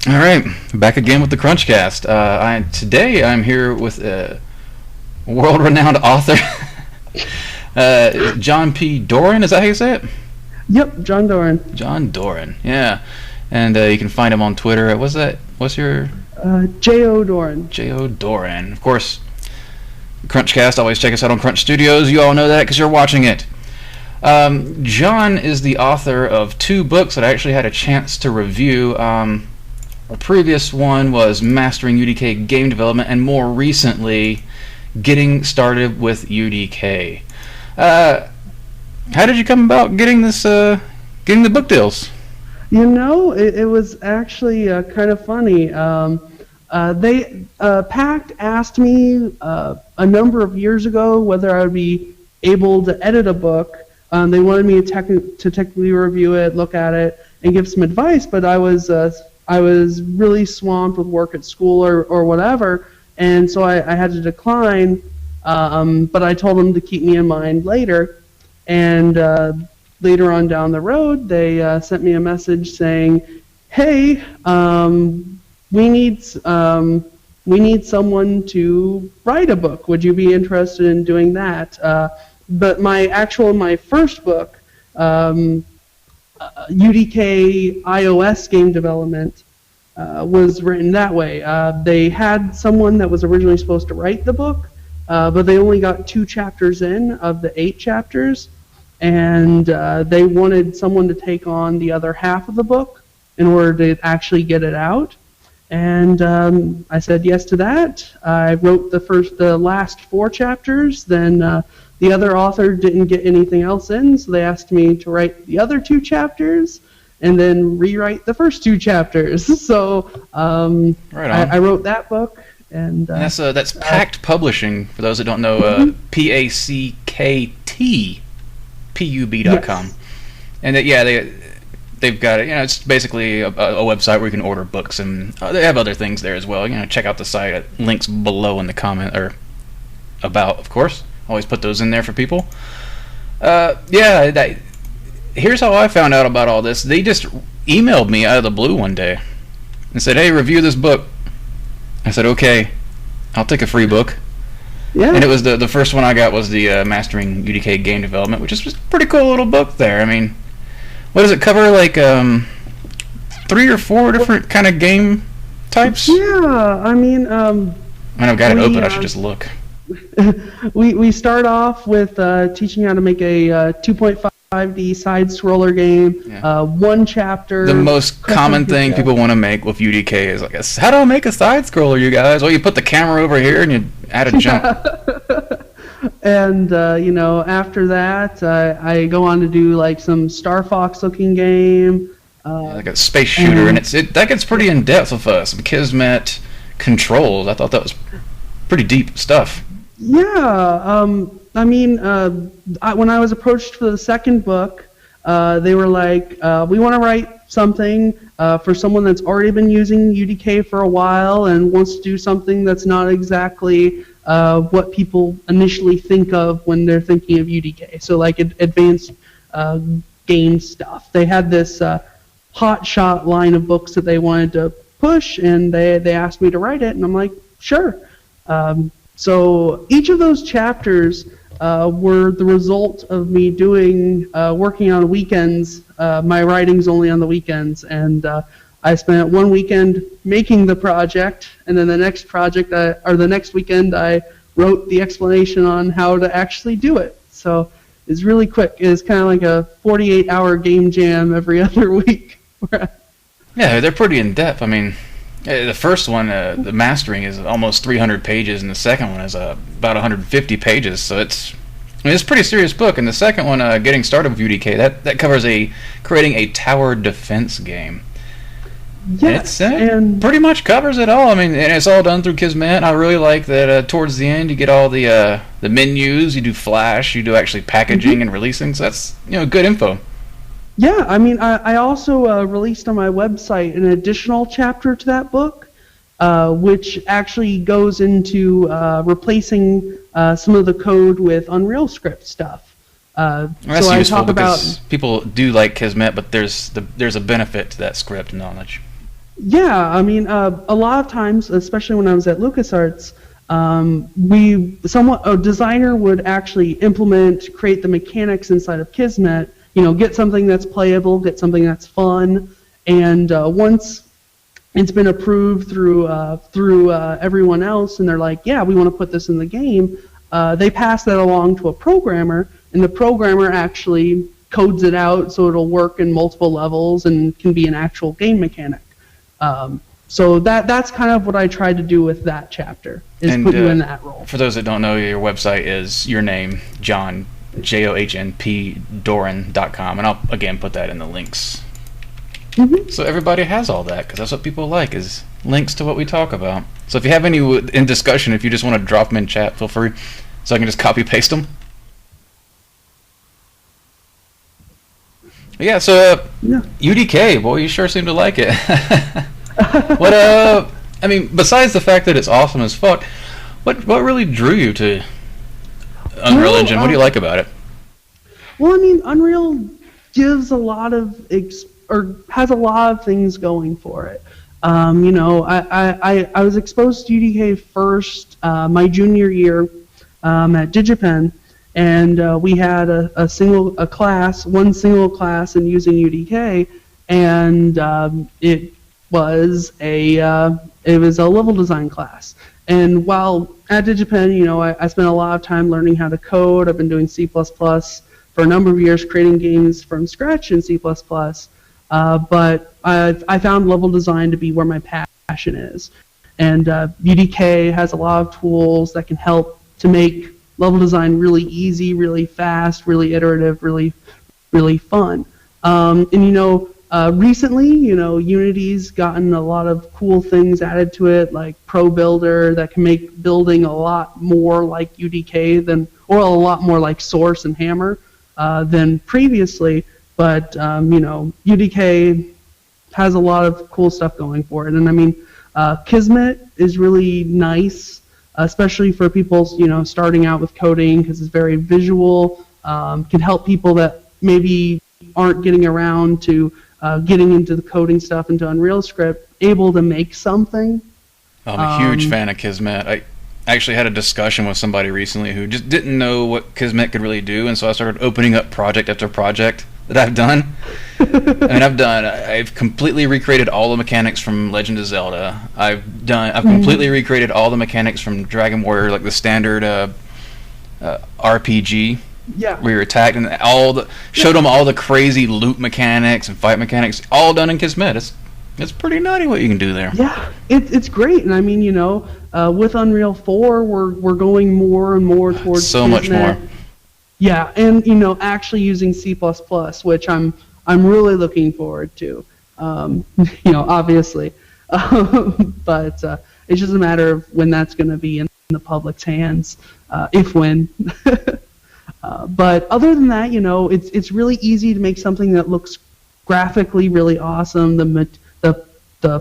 All right, back again with the CrunchCast. Today I'm here with a world-renowned author, John P. Doran. Is that how you say it? Yep, John Doran. John Doran, yeah. And you can find him on Twitter. What's your? J.O. Doran. J.O. Doran. Of course, CrunchCast. Always check us out on Crunch Studios. You all know that because you're watching it. John is the author of two books that I actually had a chance to review. The previous one was Mastering UDK Game Development, and more recently, Getting Started with UDK. How did you come about getting getting the book deals? You know, it was actually kind of funny. PACT asked me a number of years ago whether I would be able to edit a book. They wanted me to technically review it, look at it, and give some advice, but I was really swamped with work at school or whatever, and so I had to decline, but I told them to keep me in mind later, and later on down the road, they sent me a message saying, hey, we need someone to write a book. Would you be interested in doing that? But my first book, UDK iOS game development, was written that way. They had someone that was originally supposed to write the book, but they only got 2 chapters in of the 8 chapters, and they wanted someone to take on the other half of the book in order to actually get it out. And I said yes to that. I wrote the last 4 chapters, then the other author didn't get anything else in, so they asked me to write the other 2 chapters and then rewrite the first 2 chapters. So right on. I wrote that book. And that's PACT Publishing, for those that don't know, PACKT.pub.com. Yes. And they've got it. It's basically a website where you can order books, and they have other things there as well. Check out the site. Links below in the comment or about, of course. Always put those in there for people. Here's how I found out about all this. They just emailed me out of the blue one day and said, hey, review this book. I said, okay, I'll take a free book. Yeah. And it was the first one I got was the Mastering UDK Game Development, which is just a pretty cool little book there. I mean, what does it cover? Like 3 or 4 different kind of game types? Yeah, I mean... I've got it open. I should just look. we start off with teaching how to make a 2.5D side-scroller game, 1 chapter. The most common thing people want to make with UDK is like, how do I make a side-scroller, you guys? Well, you put the camera over here and you add a jump. And, after that, I go on to do like some Star Fox-looking game. Like a space shooter, and that gets pretty in-depth with some Kismet controls. I thought that was pretty deep stuff. Yeah, when I was approached for the second book, they were like, we want to write something for someone that's already been using UDK for a while and wants to do something that's not exactly what people initially think of when they're thinking of UDK. So like advanced game stuff. They had this hot shot line of books that they wanted to push, and they asked me to write it, and I'm like, sure. So each of those chapters were the result of me working on weekends. My writing's only on the weekends, and I spent one weekend making the project, and then the next weekend I wrote the explanation on how to actually do it. So it's really quick. It's kind of like a 48-hour game jam every other week. Yeah, they're pretty in-depth. I mean, the first one, the mastering, is almost 300 pages, and the second one is about 150 pages. So it's a pretty serious book. And the second one, Getting Started with UDK, that covers creating a tower defense game. Yes, and pretty much covers it all. I mean, and it's all done through Kismet. I really like that towards the end you get all the menus. You do Flash. You do actually packaging and releasing. So that's good info. Yeah, I mean, I also released on my website an additional chapter to that book, which actually goes into replacing some of the code with Unreal Script stuff. That's so useful because people do like Kismet, but there's a benefit to that script knowledge. Yeah, I mean, a lot of times, especially when I was at LucasArts, a designer would actually create the mechanics inside of Kismet. Get something that's playable, get something that's fun, and once it's been approved through everyone else, and they're like, yeah, we want to put this in the game. They pass that along to a programmer, and the programmer actually codes it out so it'll work in multiple levels and can be an actual game mechanic. So that's kind of what I tried to do with that chapter, is put you in that role. For those that don't know, your website is your name, John, JOHNP, Doran.com, and I'll again put that in the links. Mm-hmm. So everybody has all that, because that's what people like, is links to what we talk about. So if you have any in discussion, if you just want to drop them in chat, feel free, so I can just copy paste them. Yeah, so UDK, boy, you sure seem to like it. What I mean, besides the fact that it's awesome as fuck, what really drew you to Unreal Engine? What do you like about it? Well, I mean, Unreal gives a lot of has a lot of things going for it. I was exposed to UDK first my junior year at DigiPen, and we had one single class in using UDK, and it was a level design class. And while at DigiPen, I spent a lot of time learning how to code. I've been doing C++ for a number of years, creating games from scratch in C++. But I found level design to be where my passion is. And UDK has a lot of tools that can help to make level design really easy, really fast, really iterative, really, really fun. Recently, Unity's gotten a lot of cool things added to it, like Pro Builder, that can make building a lot more like UDK or a lot more like Source and Hammer than previously. But UDK has a lot of cool stuff going for it, and I mean, Kismet is really nice, especially for people starting out with coding, because it's very visual. Can help people that maybe aren't getting around to getting into the coding stuff, into Unreal Script, able to make something. I'm a huge fan of Kismet. I actually had a discussion with somebody recently who just didn't know what Kismet could really do, and so I started opening up project after project that I've done. I've completely recreated all the mechanics from Legend of Zelda. I've completely recreated all the mechanics from Dragon Warrior, like the standard RPG. Yeah. Where you're attacked, and showed them all the crazy loot mechanics and fight mechanics, all done in Kismet. It's pretty nutty what you can do there. Yeah, it's great, and I mean, with Unreal 4, we're going more and more towards so Kismet. Much more. Yeah, and actually using C++, which I'm really looking forward to. Obviously, but it's just a matter of when that's going to be in the public's hands, if when. But other than that, it's really easy to make something that looks graphically really awesome. The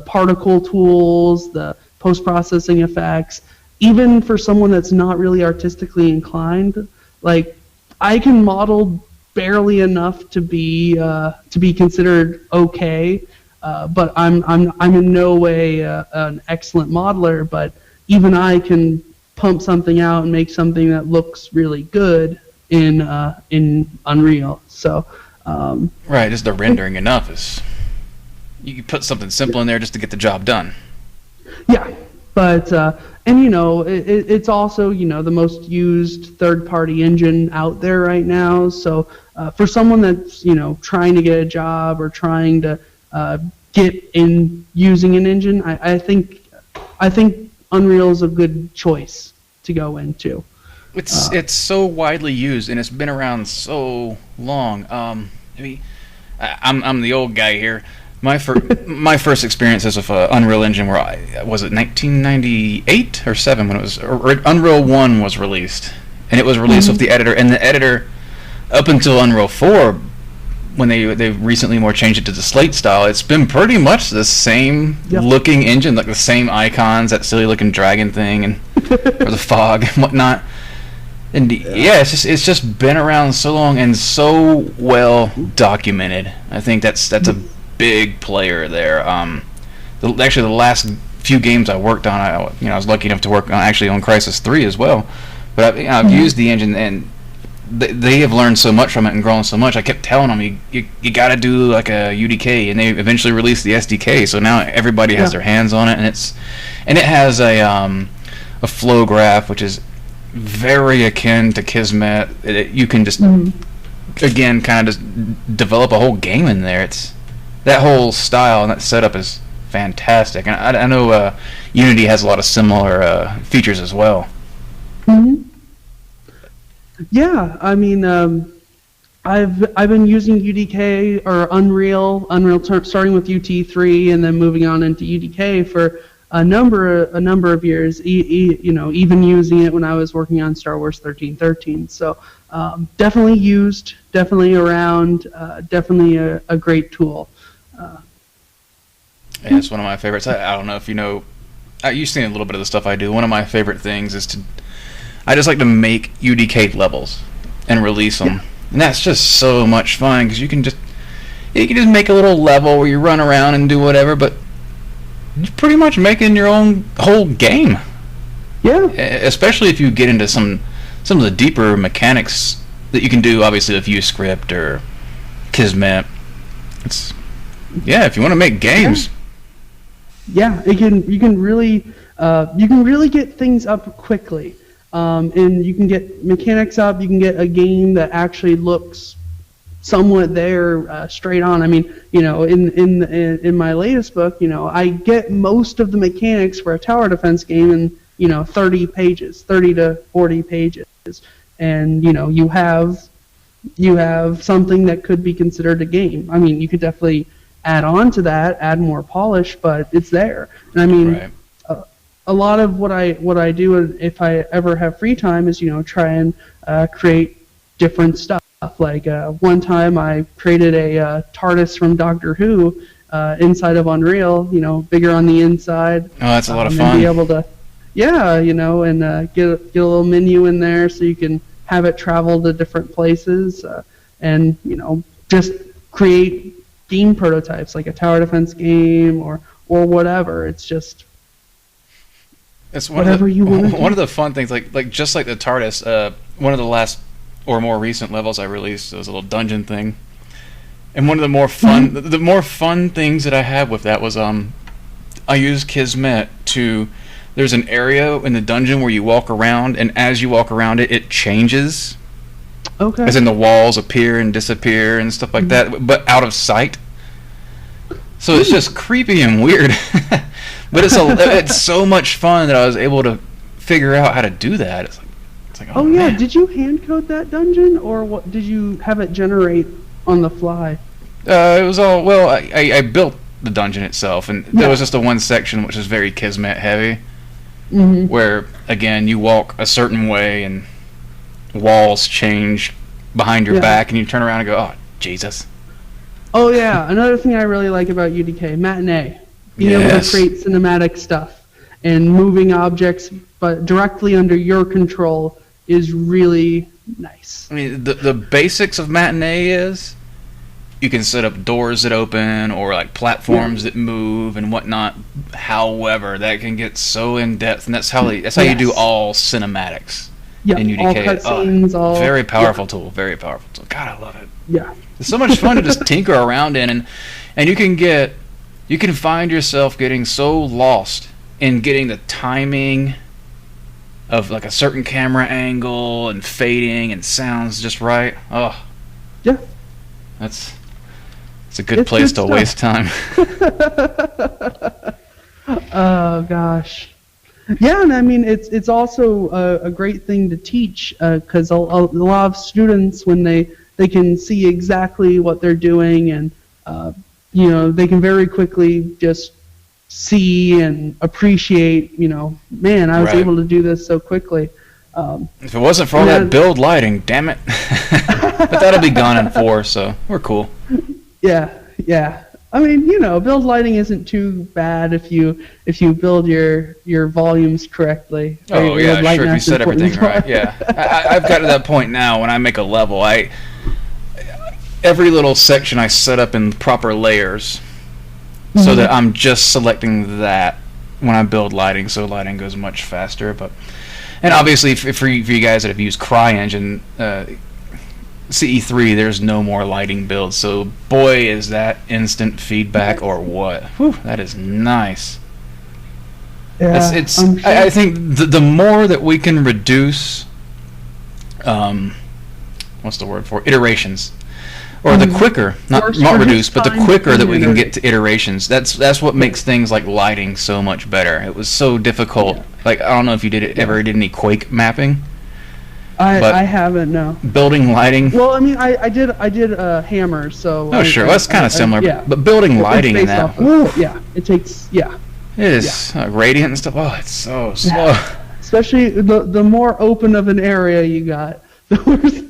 particle tools, the post-processing effects, even for someone that's not really artistically inclined, like I can model barely enough to be considered okay. But I'm in no way an excellent modeler. But even I can pump something out and make something that looks really good in Unreal. So right, just the rendering enough is you can put something simple in there just to get the job done. Yeah, but it's also the most used third-party engine out there right now. So for someone that's trying to get a job or trying to get in using an engine, I think Unreal is a good choice to go into. It's so widely used, and it's been around so long. I'm the old guy here. My first experiences with Unreal Engine was it 1998 or 7 when it was Unreal 1 was released, and it was released with the editor, and the editor up until Unreal 4, when they recently more changed it to the slate style, it's been pretty much the same looking engine, like the same icons, that silly looking dragon thing, and or the fog and whatnot. And it's just been around so long and so well documented. I think that's a big player there. actually the last few games I worked on, I was lucky enough to work on Crysis 3 as well. But I've used the engine, and they have learned so much from it and grown so much. I kept telling them, you got to do like a UDK, and they eventually released the SDK. So now everybody has their hands on it, and it has a flow graph which is very akin to Kismet. You can just again kind of just develop a whole game in there. It's that whole style and that setup is fantastic, and I know Unity has a lot of similar features as well. Yeah, I mean, I've been using UDK or Unreal, starting with UT3 and then moving on into UDK for a number of years. Even using it when I was working on Star Wars 1313. So definitely used, definitely around, definitely a great tool. Yeah, it's one of my favorites. I don't know if you know. You've seen a little bit of the stuff I do. One of my favorite things is I just like to make UDK levels and release them, and that's just so much fun because you can just make a little level where you run around and do whatever, but you're pretty much making your own whole game. Yeah. Especially if you get into some of the deeper mechanics that you can do, obviously with ViewScript or Kismet. If you want to make games. Yeah, you can really get things up quickly. And you can get mechanics up. You can get a game that actually looks somewhat there straight on. I mean, in my latest book, I get most of the mechanics for a tower defense game in 30 pages, 30 to 40 pages, and you have something that could be considered a game. I mean, you could definitely add on to that, add more polish, but it's there. And I mean. Right. A lot of what I do if I ever have free time is try and create different stuff. Like one time I created a TARDIS from Doctor Who inside of Unreal. Bigger on the inside. Oh, that's a lot of fun. And be able to, and get a little menu in there so you can have it travel to different places and just create game prototypes like a tower defense game or whatever. It's just. It's whatever you want to do. One of the fun things, like just like the TARDIS, one of the last or more recent levels I released was a little dungeon thing, and one of the more fun, the more fun things that I had with that was I used Kismet to. There's an area in the dungeon where you walk around, and as you walk around it changes. Okay. As in the walls appear and disappear and stuff like that, but out of sight. So it's just creepy and weird. But it's so much fun that I was able to figure out how to do that. It's like oh yeah, man. Did you hand code that dungeon, or what? Did you have it generate on the fly? It was all I built the dungeon itself, and there was just the one section which is very Kismet heavy, where again you walk a certain way and walls change behind your back, and you turn around and go, oh Jesus. Oh yeah, another thing I really like about UDK, Matinee. Being able to create cinematic stuff and moving objects, but directly under your control is really nice. I mean, the basics of Matinee is you can set up doors that open or like platforms that move and whatnot. However, that can get so in depth, and that's how you do all cinematics in UDK. All cutscenes, all very powerful tool. Very powerful tool. God, I love it. Yeah, it's so much fun to just tinker around in, and you can find yourself getting so lost in getting the timing of like a certain camera angle and fading and sounds just right. Oh, yeah, it's a good place to waste time. Oh gosh, yeah, and I mean it's also a great thing to teach because a lot of students, when they can see exactly what they're doing and they can very quickly just see and appreciate, man, I was able to do this so quickly. If it wasn't for all that build lighting, damn it. But that'll be gone in 4, so we're cool. Yeah. I mean, build lighting isn't too bad if you build your volumes correctly. Oh yeah, sure, if you set everything right. Yeah, I've got to that point now when I make a level, every little section I set up in proper layers, so that I'm just selecting that when I build lighting, so lighting goes much faster. And obviously, for you guys that have used CryEngine, CE3, there's no more lighting builds. So boy, is that instant feedback or what? Whew, that is nice. Yeah, I think the more that we can reduce, what's the word for it? Iterations, or the quicker, not reduce, but the quicker that we can get to iterations. That's what makes things like lighting so much better. It was so difficult. Yeah. Like, I don't know if you ever did any quake mapping. I haven't, no. Building lighting. Well, I mean, I did hammers, so. Oh, sure, that's kind of similar. Yeah. But building lighting in that. Yeah, it takes. Yeah. It is radiant and stuff. Oh, it's so slow. Yeah. Especially the more open of an area you got, the worse.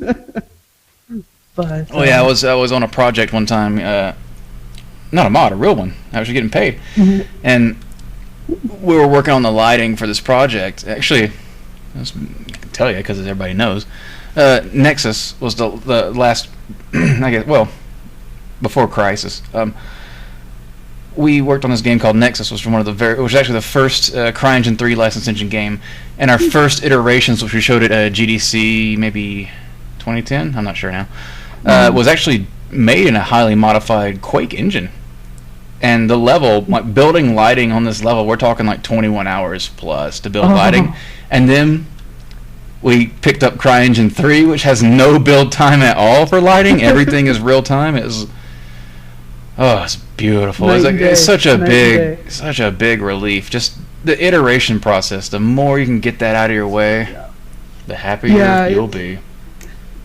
But. Oh yeah, I was on a project one time. Not a mod, a real one. I was getting paid, and we were working on the lighting for this project. Actually, I can tell you because everybody knows. Nexus was the last. I guess. Well, before Crisis. We worked on this game called Nexus, which was actually the first CryEngine 3 licensed engine game, and our first iterations, which we showed at GDC maybe 2010, I'm not sure now, was actually made in a highly modified Quake engine. And the level, like building lighting on this level, we're talking like 21 hours plus to build lighting, and then we picked up CryEngine 3, which has no build time at all for lighting. Everything is real time. It's beautiful. It's such a big relief. Just the iteration process. The more you can get that out of your way, the happier you'll be.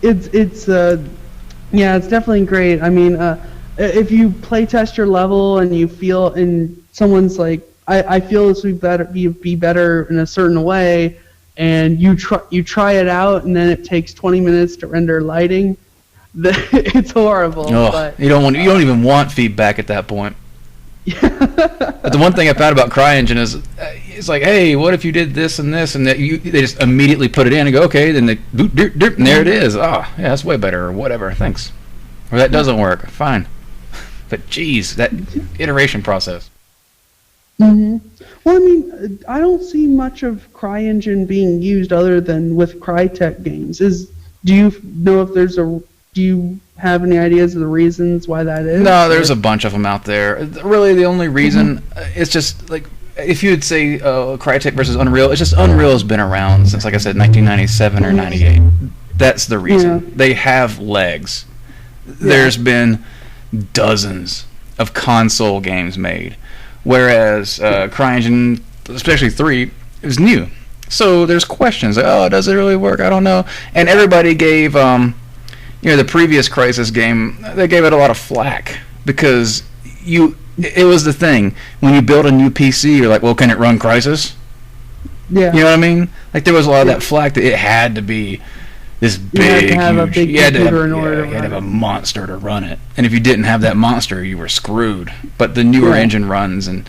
It's definitely great. I mean, if you play test your level and you feel, and someone's like, I feel this would be better in a certain way, and you try it out, and then it takes 20 minutes to render lighting. It's horrible. Oh, but, you don't even want feedback at that point. But the one thing I found about CryEngine is it's like, hey, what if you did this and this, and that they just immediately put it in and go, okay, then they boop, derp, derp, and there it is. Yeah, that's way better, or whatever. Thanks. Or that doesn't work. Fine. But geez, that iteration process. Well, I mean, I don't see much of CryEngine being used other than with Crytek games. Do you know if do you have any ideas of the reasons why that is? No, there's a bunch of them out there. Really, the only reason it's just like if you would say Crytek versus Unreal, it's just Unreal has been around since, like I said, 1997 or 98. That's the reason. Yeah. They have legs. There's been dozens of console games made, whereas CryEngine, especially 3, is new. So there's questions. Like, does it really work? I don't know. And everybody gave the previous Crysis game, they gave it a lot of flack because it was the thing. When you build a new PC, you're like, well, can it run Crysis? Yeah. You know what I mean? Like, there was a lot of that flack that it had to be this big, you had to have a big computer in order to run it. You had to have a monster to run it. And if you didn't have that monster, you were screwed. But the newer engine runs, and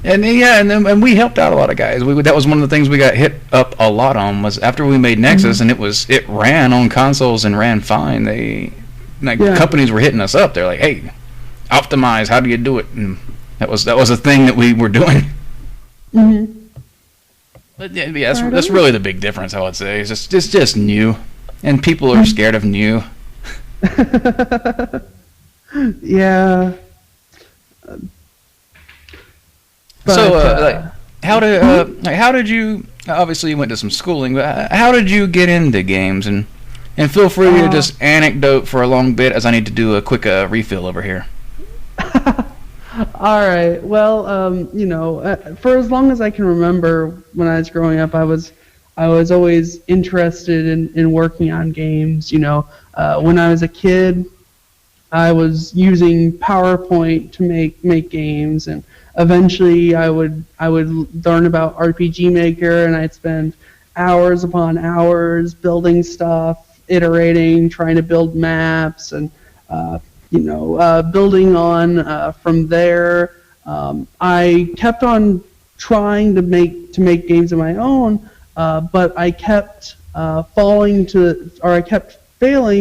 we helped out a lot of guys. That was one of the things we got hit up a lot on, was after we made Nexus and it ran on consoles and ran fine. Companies were hitting us up. They're like, hey, optimize. How do you do it? And that was a thing that we were doing. But that's really the big difference. I would say it's just new, and people are scared of new. Yeah. So, how did you? Obviously, you went to some schooling, but how did you get into games? And feel free to just anecdote for a long bit, as I need to do a quick refill over here. All right. Well, for as long as I can remember, when I was growing up, I was always interested in working on games. When I was a kid, I was using PowerPoint to make games, and eventually I would learn about RPG Maker, and I'd spend hours upon hours building stuff, iterating, trying to build maps, and building on from there. I kept on trying to make games of my own, but I kept failing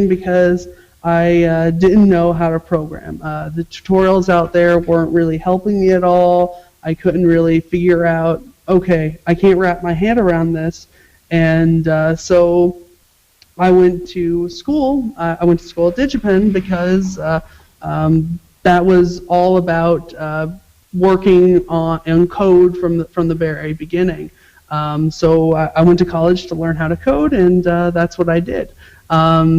because I didn't know how to program. The tutorials out there weren't really helping me at all. I couldn't really figure out, okay, I can't wrap my head around this. And so I went to school. I went to school at DigiPen because that was all about working on code from the very beginning. So I went to college to learn how to code, and that's what I did.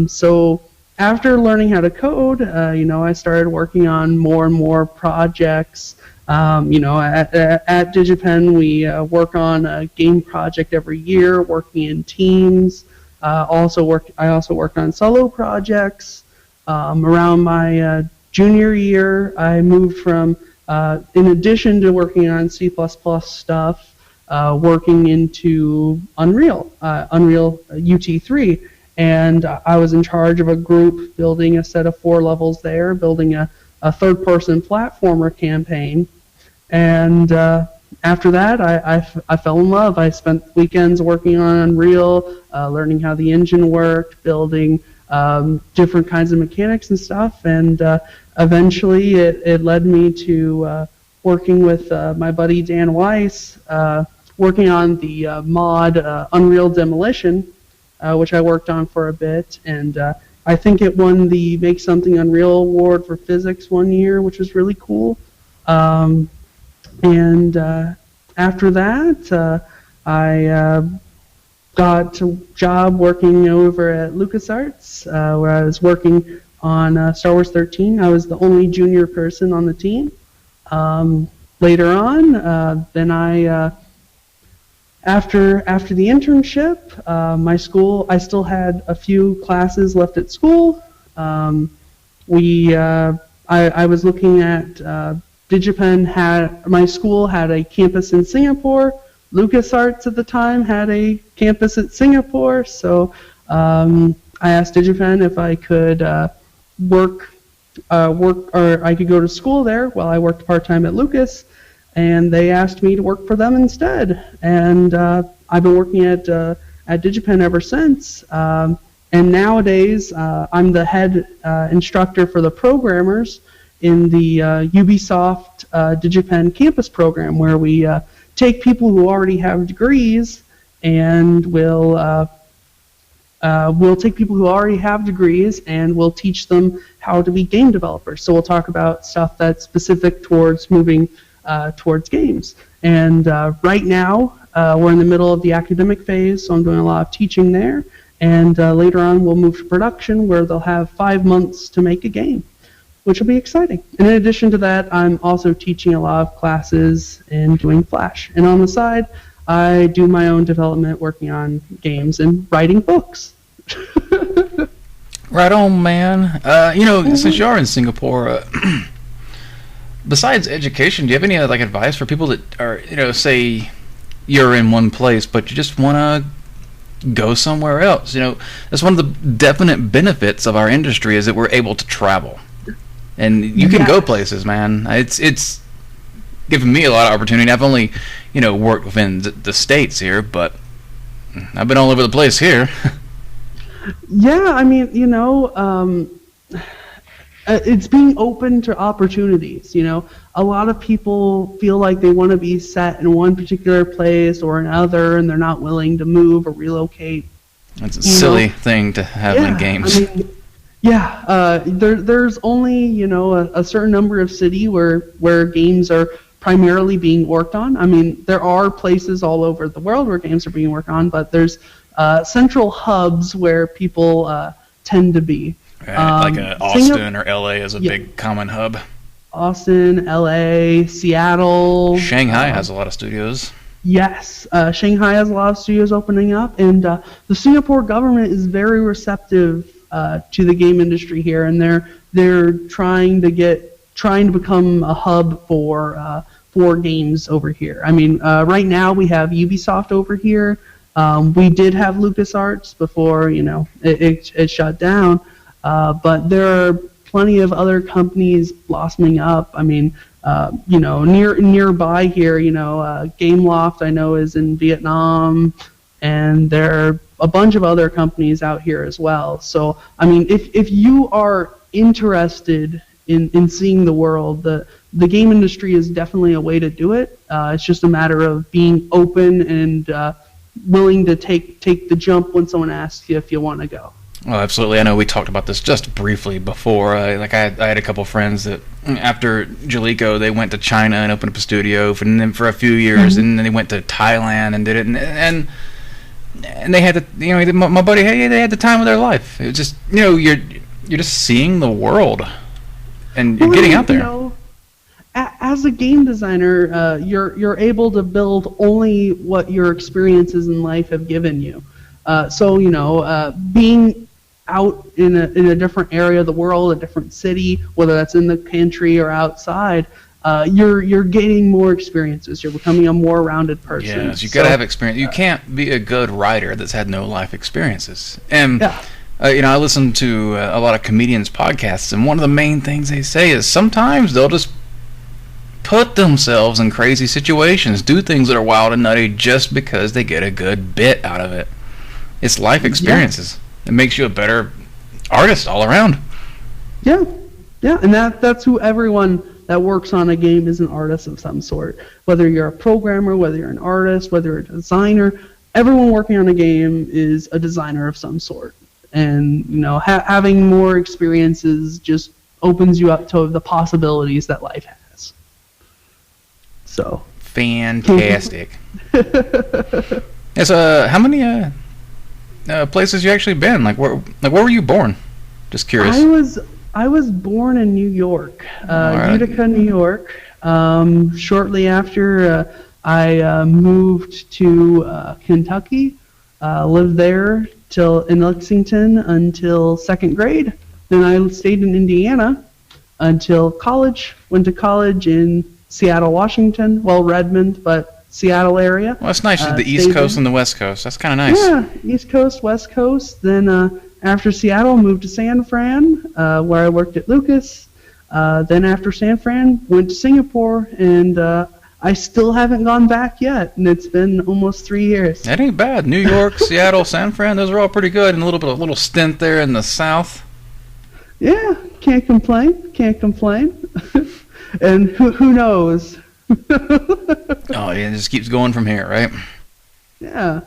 So after learning how to code, I started working on more and more projects. At DigiPen, we work on a game project every year, working in teams. I also worked on solo projects. Around my junior year, I moved from, in addition to working on C++ stuff, working into Unreal UT3. And I was in charge of a group building a set of 4 levels there, building a third-person platformer campaign. And after that, I fell in love. I spent weekends working on Unreal, learning how the engine worked, building different kinds of mechanics and stuff. And eventually, it led me to working with my buddy Dan Weiss, working on the mod Unreal Demolition, which I worked on for a bit, and I think it won the Make Something Unreal Award for physics one year, which was really cool. And after that, I got a job working over at LucasArts, where I was working on Star Wars 13. I was the only junior person on the team. Later on, then after the internship, I still had a few classes left at school. I was looking at DigiPen my school had a campus in Singapore. LucasArts at the time had a campus at Singapore, so I asked DigiPen if I could work or I could go to school there while I worked part-time at Lucas. And they asked me to work for them instead, and I've been working at DigiPen ever since. And nowadays, I'm the head instructor for the programmers in the Ubisoft DigiPen campus program, where we take people who already have degrees, and we'll take people who already have degrees, and we'll teach them how to be game developers. So we'll talk about stuff that's specific towards moving towards games. And right now, we're in the middle of the academic phase, so I'm doing a lot of teaching there. And later on, we'll move to production, where they'll have 5 months to make a game, which will be exciting. And in addition to that, I'm also teaching a lot of classes and doing Flash. And on the side, I do my own development, working on games and writing books. Right on, man. Since you are in Singapore, besides education, do you have any advice for people that are, say you're in one place, but you just want to go somewhere else? That's one of the definite benefits of our industry, is that we're able to travel. And you can go places, man. It's given me a lot of opportunity. I've only, worked within the States here, but I've been all over the place here. Yeah, I mean, it's being open to opportunities. A lot of people feel like they want to be set in one particular place or another, and they're not willing to move or relocate. It's a silly thing to have in games. I mean, there's only a certain number of cities where games are primarily being worked on. I mean, there are places all over the world where games are being worked on, but there's central hubs where people tend to be. Right, like Austin or LA is a big common hub. Austin, LA, Seattle. Shanghai has a lot of studios. Yes, Shanghai has a lot of studios opening up, and the Singapore government is very receptive to the game industry here, and they're trying to become a hub for games over here. I mean, right now we have Ubisoft over here. We did have LucasArts before it shut down, but there are plenty of other companies blossoming up. I mean, nearby here, Gameloft I know is in Vietnam, and there are a bunch of other companies out here as well. So, I mean, if you are interested in seeing the world, the game industry is definitely a way to do it. It's just a matter of being open and willing to take the jump when someone asks you if you want to go. Well, absolutely. I know we talked about this just briefly before. I had a couple friends that after Jaleco, they went to China and opened up a studio, and then for a few years, and then they went to Thailand and did it, and they had the, my buddy, hey, they had the time of their life. It was just, you're just seeing the world, and you're getting out there. As a game designer, you're able to build only what your experiences in life have given you. So being out in a different area of the world, a different city, whether that's in the country or outside, you're gaining more experiences. You're becoming a more rounded person. Yes, you got to have experience. You can't be a good writer that's had no life experiences. And I listen to a lot of comedians' podcasts, and one of the main things they say is sometimes they'll just put themselves in crazy situations, do things that are wild and nutty just because they get a good bit out of it. It's life experiences. It makes you a better artist all around. Yeah, and that's who everyone that works on a game is, an artist of some sort. Whether you're a programmer, whether you're an artist, whether you're a designer, everyone working on a game is a designer of some sort. And having more experiences just opens you up to the possibilities that life has. So fantastic. So how many places you actually been? Like where were you born? Just curious. I was born in New York, Utica, New York. Shortly after I moved to Kentucky, lived there in Lexington until second grade. Then I stayed in Indiana until college. Went to college in Seattle, Washington. Well, Redmond, but Seattle area. Well, that's nice. The East Coast and the West Coast. That's kind of nice. Yeah, East Coast, West Coast. Then after Seattle, moved to San Fran, where I worked at Lucas. Then after San Fran, went to Singapore, and I still haven't gone back yet, and it's been almost 3 years. That ain't bad. New York, Seattle, San Fran, those are all pretty good, and a little stint there in the South. Yeah, can't complain. And who knows? Oh, yeah, it just keeps going from here, right? Yeah.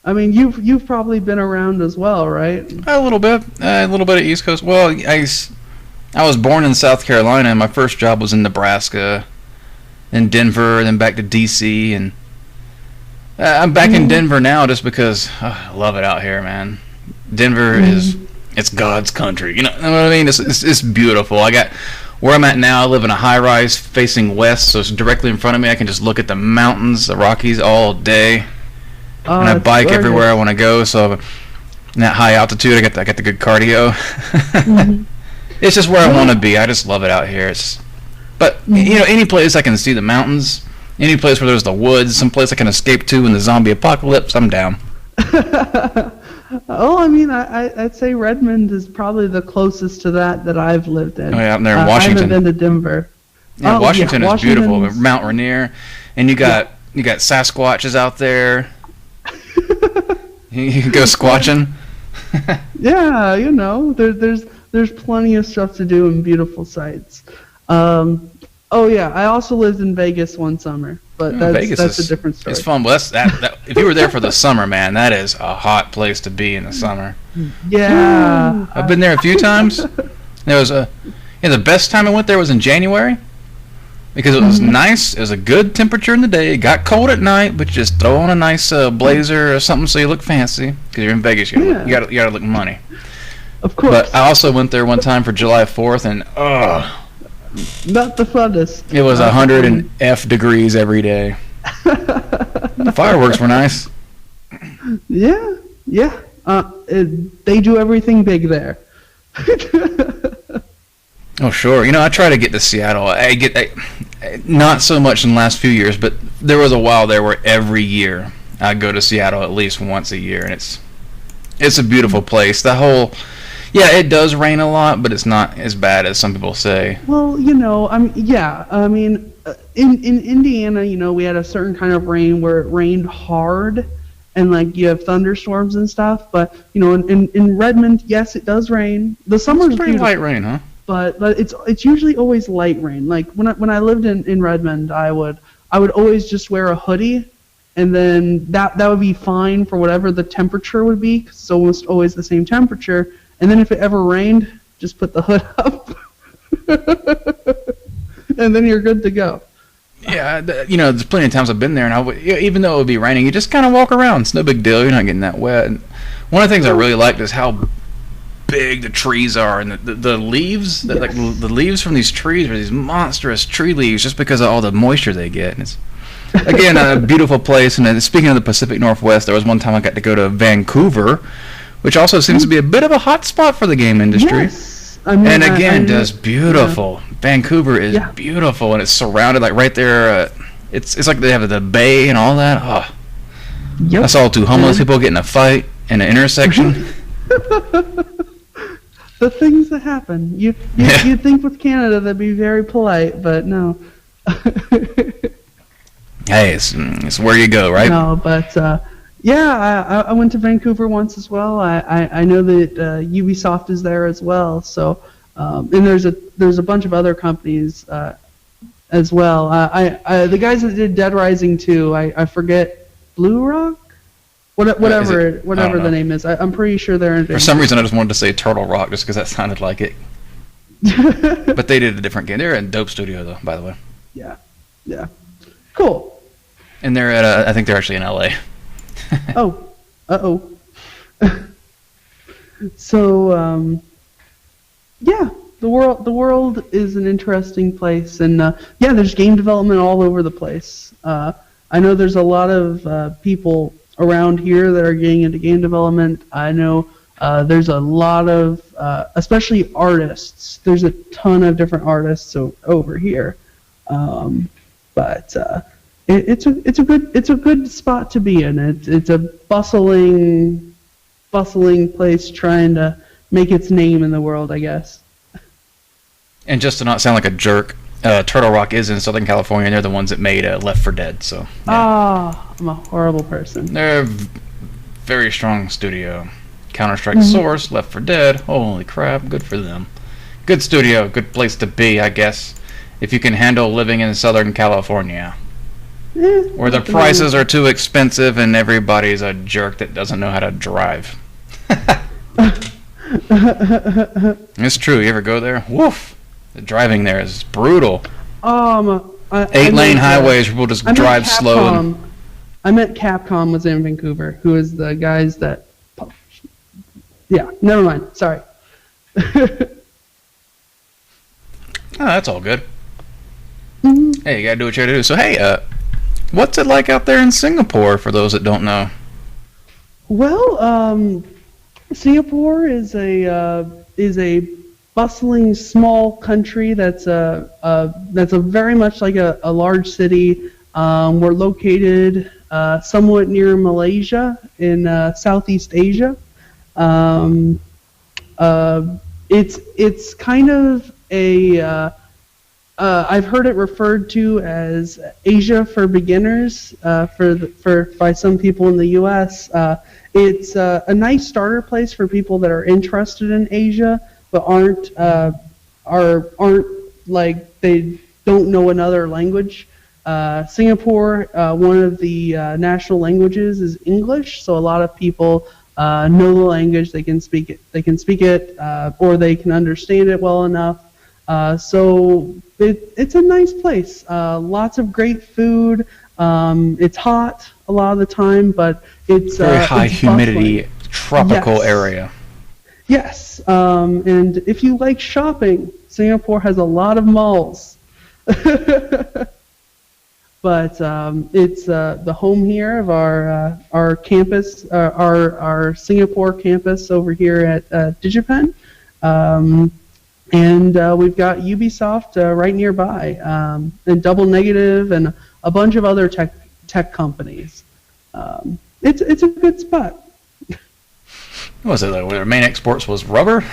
I mean, you've probably been around as well, right? A little bit of East Coast. Well, I was born in South Carolina, and my first job was in Nebraska, then Denver, then back to D.C., and I'm back in Denver now just because I love it out here, man. Denver it's God's country. You know what I mean? It's beautiful. Where I'm at now, I live in a high-rise facing west, so it's directly in front of me. I can just look at the mountains, the Rockies, all day. And I bike everywhere I want to go, so in that high altitude, I got the good cardio. It's just where I want to be. I just love it out here. But any place I can see the mountains, any place where there's the woods, some place I can escape to in the zombie apocalypse, I'm down. Oh, I mean, I'd say Redmond is probably the closest to that I've lived in. Oh, yeah, out there in Washington. I haven't been to Denver. Yeah, Washington is beautiful. Mount Rainier, and you got Sasquatches out there. You can go squatching. Yeah, there's plenty of stuff to do and beautiful sights. Oh yeah, I also lived in Vegas one summer, but that's a different story. It's fun, but that if you were there for the summer, man, that is a hot place to be in the summer. Yeah, I've been there a few times. The best time I went there was in January because it was nice. It was a good temperature in the day. It got cold at night, but you just throw on a nice blazer or something so you look fancy because you're in Vegas. You gotta look money. Of course. But I also went there one time for July 4th, and not the funnest. It was 100 degrees every day. The fireworks were nice. Yeah. They do everything big there. Oh, sure. I try to get to Seattle. Not so much in the last few years, but there was a while there where every year I'd go to Seattle at least once a year, and it's a beautiful place. It does rain a lot, but it's not as bad as some people say. Well, in Indiana, we had a certain kind of rain where it rained hard, and like you have thunderstorms and stuff. But in Redmond, yes, it does rain. The summer's pretty beautiful, light rain, huh? but it's usually always light rain. Like when I lived in Redmond, I would always just wear a hoodie, and then that would be fine for whatever the temperature would be, 'cause it's almost always the same temperature. And then if it ever rained, just put the hood up, and then you're good to go. Yeah, there's plenty of times I've been there, and even though it would be raining, you just kind of walk around. It's no big deal. You're not getting that wet. And one of the things I really liked is how big the trees are, and the leaves, Yes. like the leaves from these trees are these monstrous tree leaves, just because of all the moisture they get. And it's again a beautiful place. And then, speaking of the Pacific Northwest, there was one time I got to go to Vancouver, which also seems to be a bit of a hot spot for the game industry. Yes. I mean, And again, just beautiful. Yeah. Vancouver is beautiful, and it's surrounded like right there. It's like they have the bay and all that. Oh. Yep. I saw two homeless people get in a fight in an intersection. The things that happen. You'd think with Canada they'd be very polite, but no. Hey, it's where you go, right? No, but I went to Vancouver once as well. I know that Ubisoft is there as well. So and there's a bunch of other companies as well. The guys that did Dead Rising 2, I forget, Blue Rock. Whatever the name is, I'm pretty sure they're in Vancouver. For some reason, I just wanted to say Turtle Rock just because that sounded like it. But they did a different game. They're in dope studio, though, by the way. Yeah. Cool. And they're at, I think they're actually in LA. Oh. Uh-oh. So, the world is an interesting place. And, there's game development all over the place. I know there's a lot of people around here that are getting into game development. I know there's a lot of, especially artists. There's a ton of different artists over here, but it's a good spot to be in. It's a bustling place trying to make its name in the world, I guess. And just to not sound like a jerk, Turtle Rock is in Southern California, and they're the ones that made Left 4 Dead. So I'm a horrible person. They're a very strong studio. Counter-Strike Source, Left 4 Dead. Holy crap, good for them. Good studio, good place to be, I guess, if you can handle living in Southern California. Where the prices are too expensive and everybody's a jerk that doesn't know how to drive. It's true, you ever go there? Woof! The driving there is brutal. 8-lane highways, people just drive slow. I meant Capcom was in Vancouver, who is the guys that... Yeah, never mind. Sorry. That's all good. Hey, you gotta do what you gotta do. So, hey, what's it like out there in Singapore, for those that don't know? Well, Singapore is a bustling small country that's a very much like a large city. We're located somewhat near Malaysia in Southeast Asia. It's kind of a I've heard it referred to as Asia for beginners by some people in the U.S. It's a nice starter place for people that are interested in Asia but aren't like they don't know another language. Singapore, one of the national languages is English, so a lot of people know the language. They can speak it, or they can understand it well enough. So it's a nice place. Lots of great food. It's hot a lot of the time, but it's very high humidity, bustling. tropical area. Yes, and if you like shopping, Singapore has a lot of malls. But it's the home here of our campus, our Singapore campus over here at DigiPen. And we've got Ubisoft right nearby, and Double Negative, and a bunch of other tech companies. It's a good spot. What was it, like, their main exports was rubber?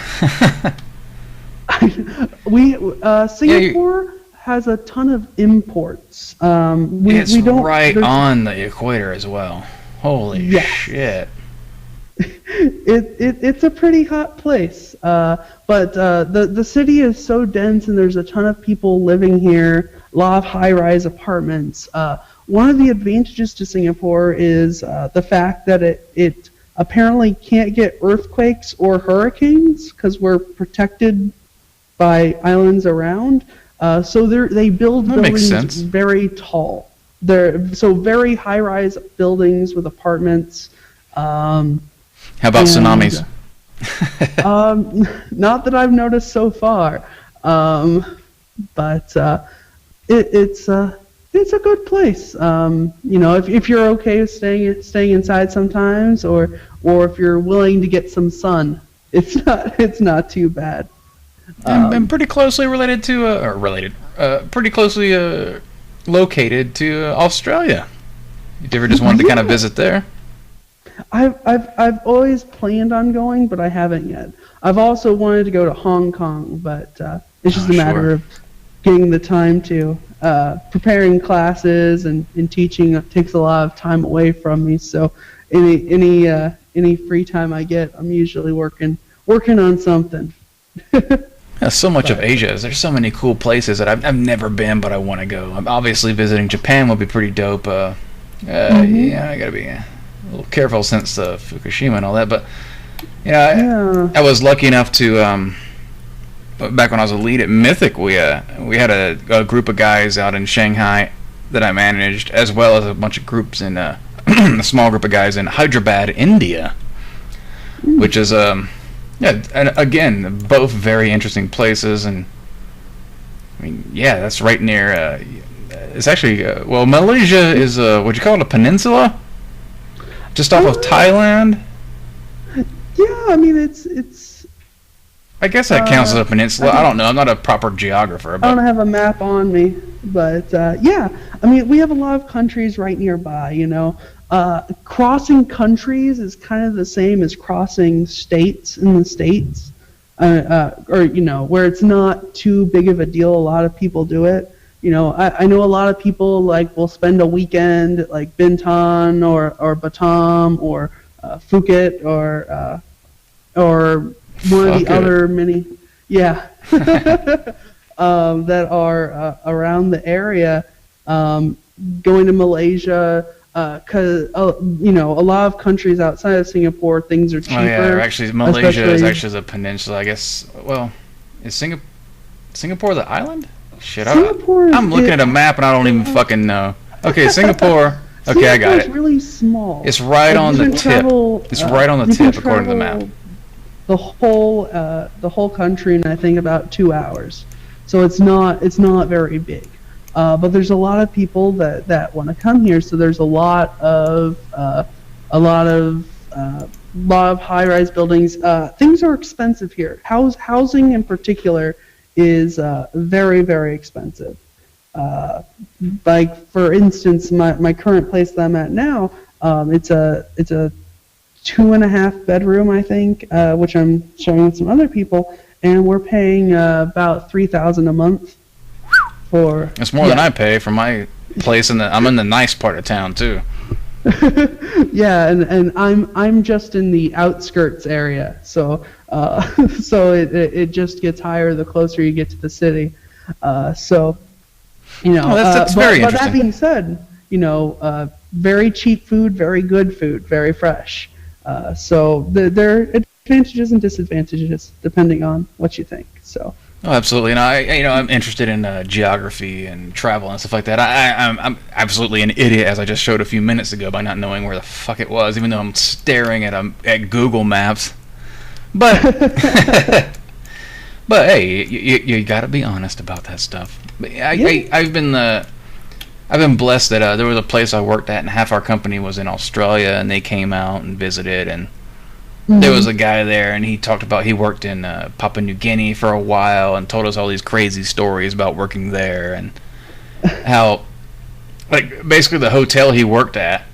Singapore has a ton of imports. It's right on the equator as well. Holy shit. It's a pretty hot place, but the city is so dense and there's a ton of people living here, a lot of high-rise apartments. One of the advantages to Singapore is the fact that it apparently can't get earthquakes or hurricanes because we're protected by islands around. So they build buildings very tall. So very high-rise buildings with apartments. How about tsunamis? Not that I've noticed so far, but it's a good place. If you're okay with staying inside sometimes, or if you're willing to get some sun, it's not too bad. I'm pretty closely related to, pretty closely located to Australia. You ever just wanted to kind of visit there? I've always planned on going, but I haven't yet. I've also wanted to go to Hong Kong, but it's just a matter of getting the time to. Preparing classes and teaching takes a lot of time away from me. So any free time I get, I'm usually working on something. Yeah, so much of Asia. There's so many cool places that I've never been, but I want to go. Obviously, visiting Japan would be pretty dope. Yeah, I gotta be a little careful since Fukushima and all that. But I was lucky enough to back when I was a lead at Mythic, we had a group of guys out in Shanghai that I managed, as well as a bunch of groups in a small group of guys in Hyderabad, India, which is and again, both very interesting places. And I mean, that's right near. It's actually Malaysia is what you call it, a peninsula, just off of Thailand. Yeah, I mean it's. I guess that counts as a peninsula. I don't know. I'm not a proper geographer. But I don't have a map on me, but I mean, we have a lot of countries right nearby. Crossing countries is kind of the same as crossing states in the States, where it's not too big of a deal. A lot of people do it. I know a lot of people will spend a weekend at Bintan or Batam or Phuket or one of the other many, that are around the area, going to Malaysia, because a lot of countries outside of Singapore, things are cheaper. Oh yeah, actually Malaysia is actually the peninsula, I guess. Well, is Singapore the island? Shit, I'm looking at a map and I don't even fucking know. Okay, Singapore. Okay, I got it. It's really small. It's right on the tip. It's right on the tip, according to the map. The whole country in I think about 2 hours, so it's not very big, but there's a lot of people that want to come here. So there's a lot of high-rise buildings. Things are expensive here. Housing in particular is very, very expensive. For instance, my current place that I'm at now, it's a 2.5 bedroom, I think, which I'm sharing with some other people, and we're paying about $3,000 a month for. It's more than I pay for my place, I'm in the nice part of town too. Yeah, and I'm just in the outskirts area, so it just gets higher the closer you get to the city. That's very interesting. But that being said, very cheap food, very good food, very fresh. So there are advantages and disadvantages depending on what you think. So. Oh, absolutely. And I'm interested in geography and travel and stuff like that. I'm absolutely an idiot, as I just showed a few minutes ago, by not knowing where the fuck it was, even though I'm staring at Google Maps. But but hey, you got to be honest about that stuff. I've been blessed that there was a place I worked at, and half our company was in Australia, and they came out and visited, and there was a guy there, and he talked about he worked in Papua New Guinea for a while, and told us all these crazy stories about working there, and how, basically the hotel he worked at,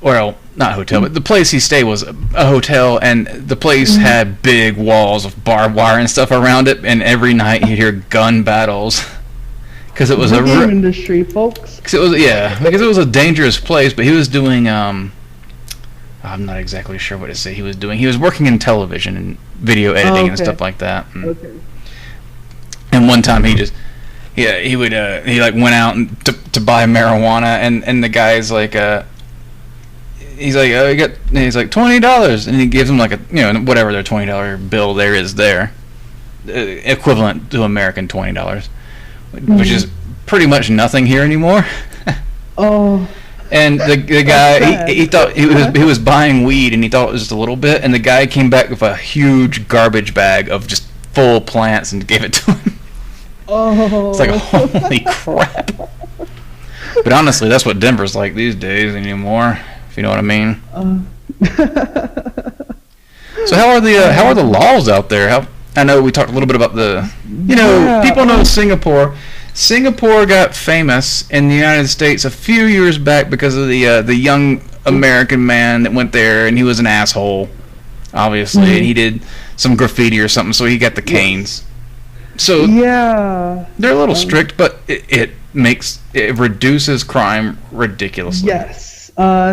well, not hotel, but the place he stayed was a hotel, and the place had big walls of barbed wire and stuff around it, and every night you'd hear gun battles. because it was the game industry, folks. Because it was a dangerous place. But he was doing I'm not exactly sure what to say. He was doing. He was working in television and video editing and stuff like that. And one time he went out and to buy marijuana, and the guy's like he's like $20, and he gives him like whatever their $20 bill there is there, equivalent to American $20, which is pretty much nothing here anymore. And the guy he thought he was buying weed, and he thought it was just a little bit, and the guy came back with a huge garbage bag of just full plants and gave it to him. It's like, holy crap. But honestly, that's what Denver's like these days anymore, if you know what I mean. So how are the laws out there? I know we talked a little bit about people know Singapore. Singapore got famous in the United States a few years back because of the young American man that went there, and he was an asshole, obviously, and he did some graffiti or something, so he got the canes. So they're a little strict, but it reduces crime ridiculously. Yes,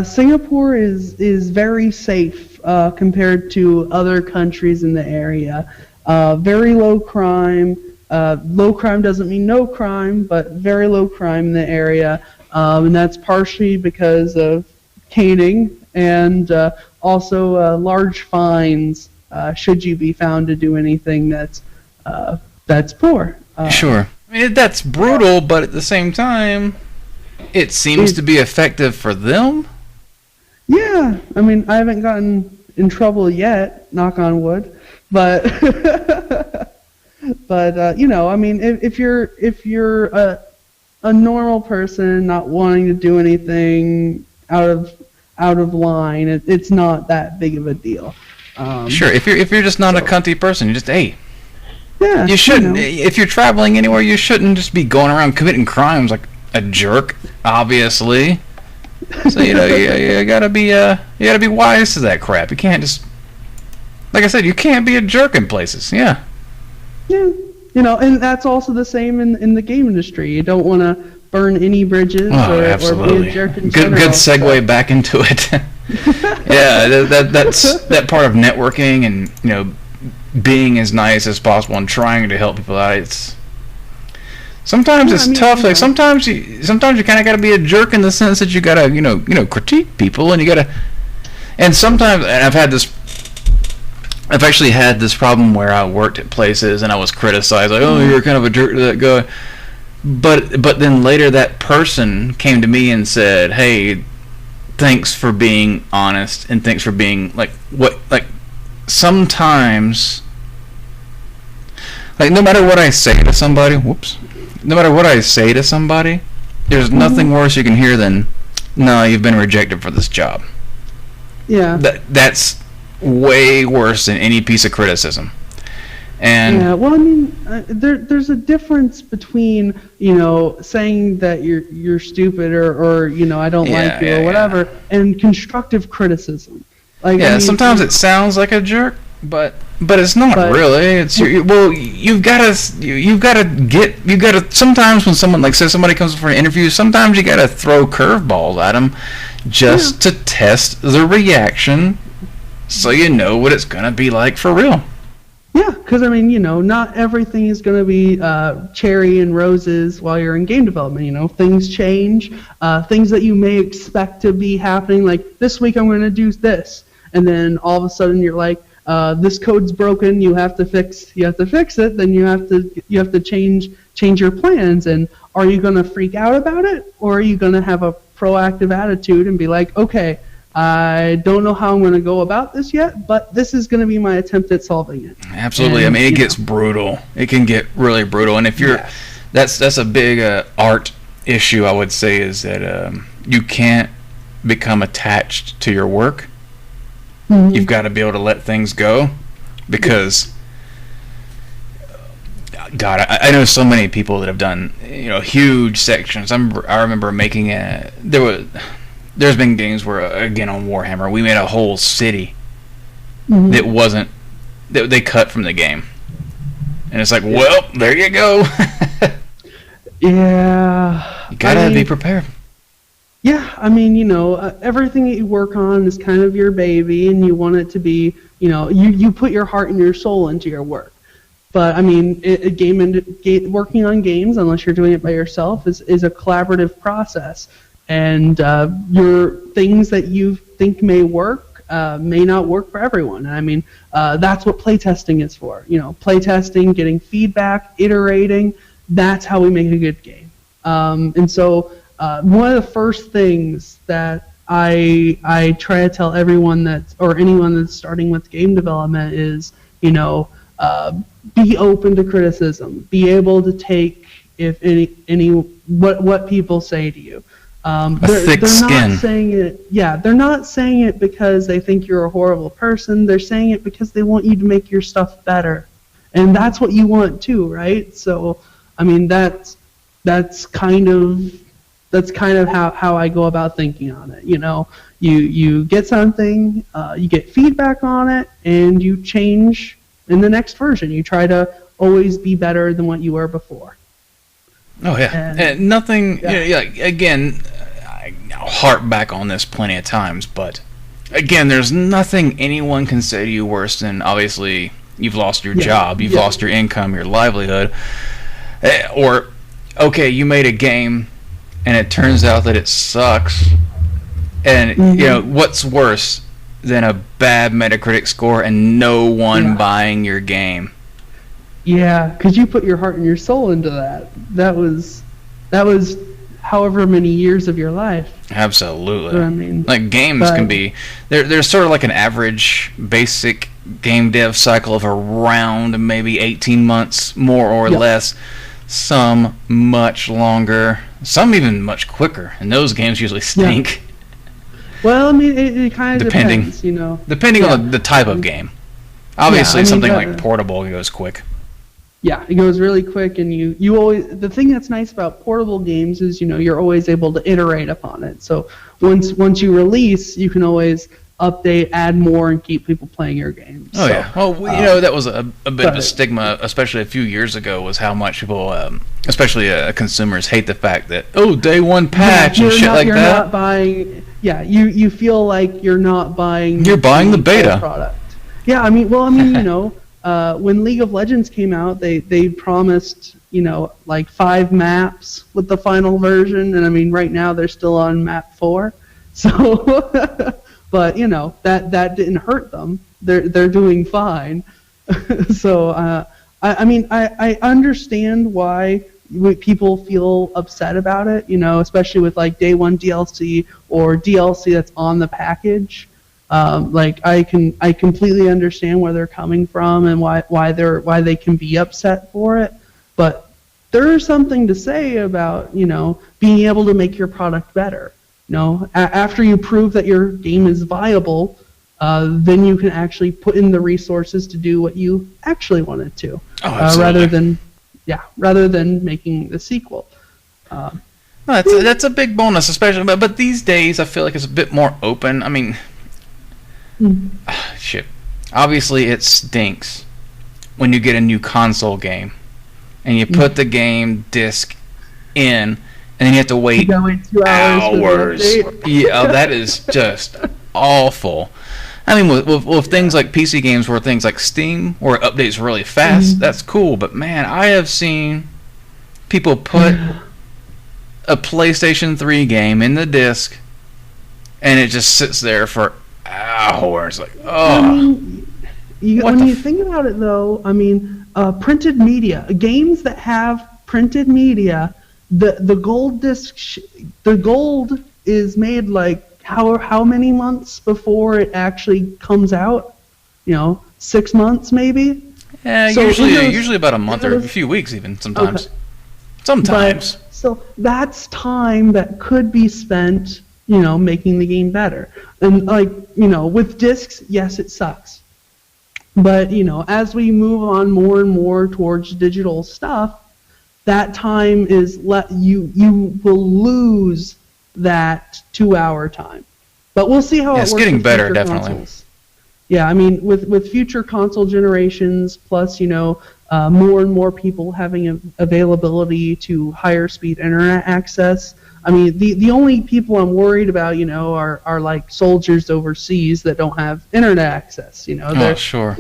Singapore is very safe compared to other countries in the area. Very low crime. Low crime doesn't mean no crime, but very low crime in the area, and that's partially because of caning and also large fines should you be found to do anything that's poor. Sure. I mean, that's brutal, but at the same time, it seems to be effective for them. Yeah. I mean, I haven't gotten in trouble yet, knock on wood, but I mean, if you're a normal person not wanting to do anything out of line, it's not that big of a deal. Sure. If you're just not a cunty person, you just yeah, you shouldn't. If you're traveling anywhere, you shouldn't just be going around committing crimes like a jerk. Obviously, so you gotta be wise to that crap. You can't just, like I said, you can't be a jerk in places. Yeah. Yeah, and that's also the same in the game industry. You don't want to burn any bridges or be a jerk in general. Good segue back into it. Yeah, that's that part of networking and being as nice as possible and trying to help people out. Sometimes it's tough. Like sometimes you kind of got to be a jerk in the sense that you got to critique people, and you got to. And sometimes, and I've actually had this problem where I worked at places and I was criticized, like, oh, you're kind of a jerk to that guy. But then later that person came to me and said, hey, thanks for being honest and thanks for being sometimes, no matter what I say to somebody, there's nothing worse you can hear than, no, you've been rejected for this job. Yeah. That's way worse than any piece of criticism. And yeah, well, I mean, there's a difference between saying that you're stupid or I don't like you or whatever, and constructive criticism. Sometimes it sounds like a jerk, but it's not really. It's you've got to sometimes when someone say somebody comes for an interview, sometimes you got to throw curveballs at them just to test the reaction. So you know what it's going to be like for real. Yeah, because, not everything is going to be cherry and roses while you're in game development. Things change. Things that you may expect to be happening, like, this week I'm going to do this. And then all of a sudden you're like, this code's broken, you have to fix it, then you have to change your plans. And are you going to freak out about it? Or are you going to have a proactive attitude and be like, okay, I don't know how I'm going to go about this yet, but this is going to be my attempt at solving it. Absolutely. And, it gets brutal. It can get really brutal. And if you're, that's a big art issue, I would say, is that you can't become attached to your work. Mm-hmm. You've got to be able to let things go because, God, I know so many people that have done huge sections. I remember making there's been games where, again, on Warhammer, we made a whole city that they cut from the game. And it's like, well, there you go. Yeah. You gotta be prepared. Yeah, I mean, everything that you work on is kind of your baby, and you want it to be, you put your heart and your soul into your work. But I mean, working on games, unless you're doing it by yourself, is a collaborative process, and your things that you think may work may not work for everyone. And I mean, that's what playtesting is for. Playtesting, getting feedback, iterating. That's how we make a good game. And so. One of the first things that I try to tell anyone that's starting with game development is, be open to criticism. Be able to take what people say to you. Thick skin. Not saying it. Yeah, they're not saying it because they think you're a horrible person. They're saying it because they want you to make your stuff better, and that's what you want too, right? So, I mean, that's kind of how I go about thinking on it. You get something, you get feedback on it, and you change in the next version. You try to always be better than what you were before. Oh yeah, and nothing. Yeah. Again, I'll harp back on this plenty of times, but again, there's nothing anyone can say to you worse than obviously you've lost your job, you've lost your income, your livelihood, or okay, you made a game. And it turns out that it sucks. And, what's worse than a bad Metacritic score and no one buying your game? Yeah, because you put your heart and your soul into that. That was however many years of your life. Absolutely. I mean, like games can be, there's sort of like an average basic game dev cycle of around maybe 18 months, more or less. Some much longer, some even much quicker, and those games usually stink. Yeah. Well, I mean, it kind of depends, Depending on the type of game. Obviously, something like Portable goes quick. Yeah, it goes really quick, and you always. The thing that's nice about portable games is you're always able to iterate upon it. So once you release, you can always update, add more, and keep people playing your games. Oh, yeah. Well, that was a bit of a stigma, especially a few years ago, was how much people, especially consumers, hate the fact that, day one patch and shit like that. You're not buying... Yeah, you feel like you're not buying... You're buying the beta. Product. Yeah, I mean, when League of Legends came out, they promised, like 5 maps with the final version, and I mean, right now they're still on map 4. So... But that didn't hurt them. They're doing fine. So I understand why people feel upset about it. Especially with like day one DLC or DLC that's on the package. I completely understand where they're coming from and why they can be upset for it. But there is something to say about being able to make your product better. After you prove that your game is viable, then you can actually put in the resources to do what you actually wanted to, rather than making the sequel. That's a big bonus, especially. But these days, I feel like it's a bit more open. I mean, shit. Obviously, it stinks when you get a new console game and you put the game disc in. And then you have to wait 2 hours. Yeah, that is just awful. I mean, with things like PC games, where things like Steam, where it updates really fast, that's cool. But man, I have seen people put a PlayStation 3 game in the disc, and it just sits there for hours. Like, when you think about it, though, I mean, printed media, games that have printed media. The gold disc, the gold is made like how many months before it actually comes out? 6 months maybe. Yeah, so usually about a month or a few weeks even sometimes. Okay. Sometimes. So that's time that could be spent, making the game better. And with discs, yes, it sucks. But as we move on more and more towards digital stuff. That time is you will lose that 2-hour time, but we'll see how it works. It's getting better, definitely. Consoles. Yeah, I mean, with future console generations, plus more and more people having availability to higher speed internet access. I mean, the only people I'm worried about, are like soldiers overseas that don't have internet access. Sure.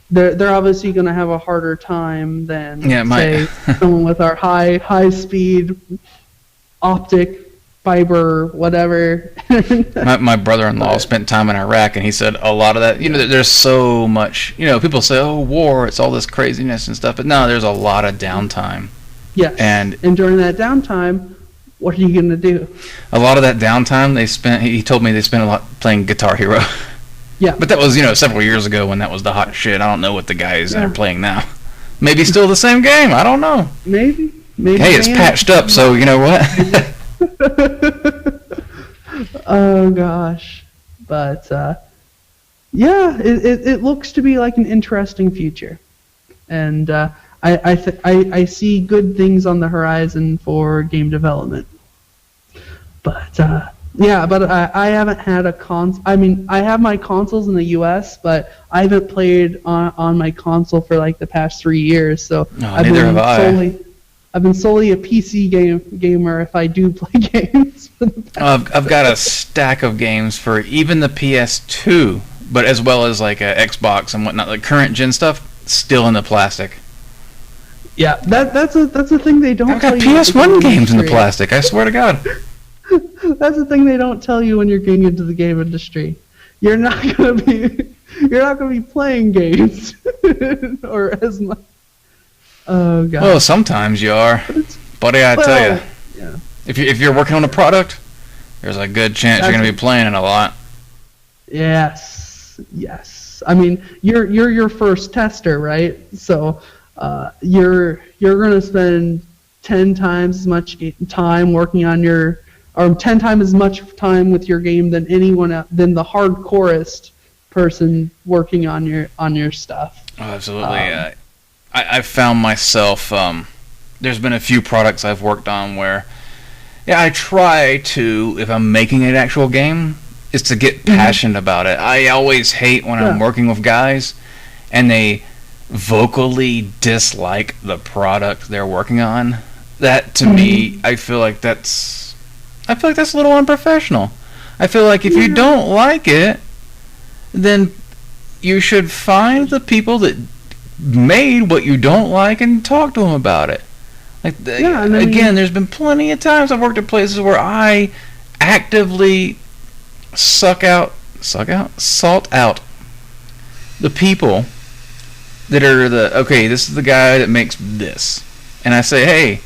They're obviously going to have a harder time than say someone with our high speed optic fiber, whatever. my brother-in-law spent time in Iraq, and he said a lot of that, there's so much, people say, oh, war, it's all this craziness and stuff, but no, there's a lot of downtime. Yes, and during that downtime, what are you going to do? A lot of that downtime he told me they spent a lot playing Guitar Hero. Yeah. But that was, several years ago when that was the hot shit. I don't know what the guys are playing now. Maybe still the same game, I don't know. Maybe. Hey, it's patched up, so you know what? Oh gosh, but it looks to be like an interesting future, and I see good things on the horizon for game development. But I haven't had a I mean, I have my consoles in the U.S., but I haven't played on my console for like the past 3 years. So neither have I. I've been solely a PC gamer if I do play games. I've got a stack of games for even the PS2, but as well as like a Xbox and whatnot, like current gen stuff, still in the plastic. Yeah, that's a thing they don't. I've got PS1 games in the plastic. I swear to God. That's the thing they don't tell you when you're getting into the game industry. You're not gonna be playing games or as much. Oh god. Well, sometimes you are, buddy. I tell you, yeah. If you're working on a product, there's a good chance you're gonna be playing it a lot. Yes. I mean, you're your first tester, right? So, you're gonna spend 10 times as much time working on or 10 times as much time with your game than than the hardcorest person working on your stuff. Oh, absolutely. I've found myself, there's been a few products I've worked on where, I try to, if I'm making an actual game, is to get passionate about it. I always hate when I'm working with guys and they vocally dislike the product they're working on. That, to me, I feel like that's a little unprofessional. I feel like if you don't like it, then you should find the people that made what you don't like and talk to them about it. Again, there's been plenty of times I've worked at places where I actively salt out the people that are this is the guy that makes this, and I say, hey,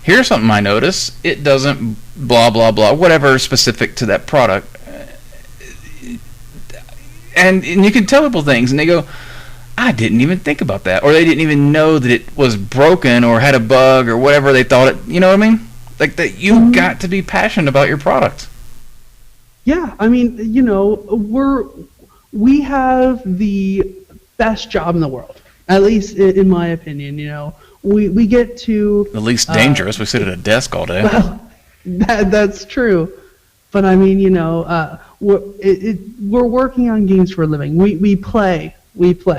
here's something I notice. It doesn't blah blah blah, whatever specific to that product, and you can tell people things, and they go, I didn't even think about that, or they didn't even know that it was broken or had a bug or whatever they thought it. You know what I mean? Like that, you got to be passionate about your product. Yeah, I mean, we have the best job in the world, at least in my opinion. We get to the least dangerous. We sit at a desk all day. Well, that's true, but I mean, we're working on games for a living. We play.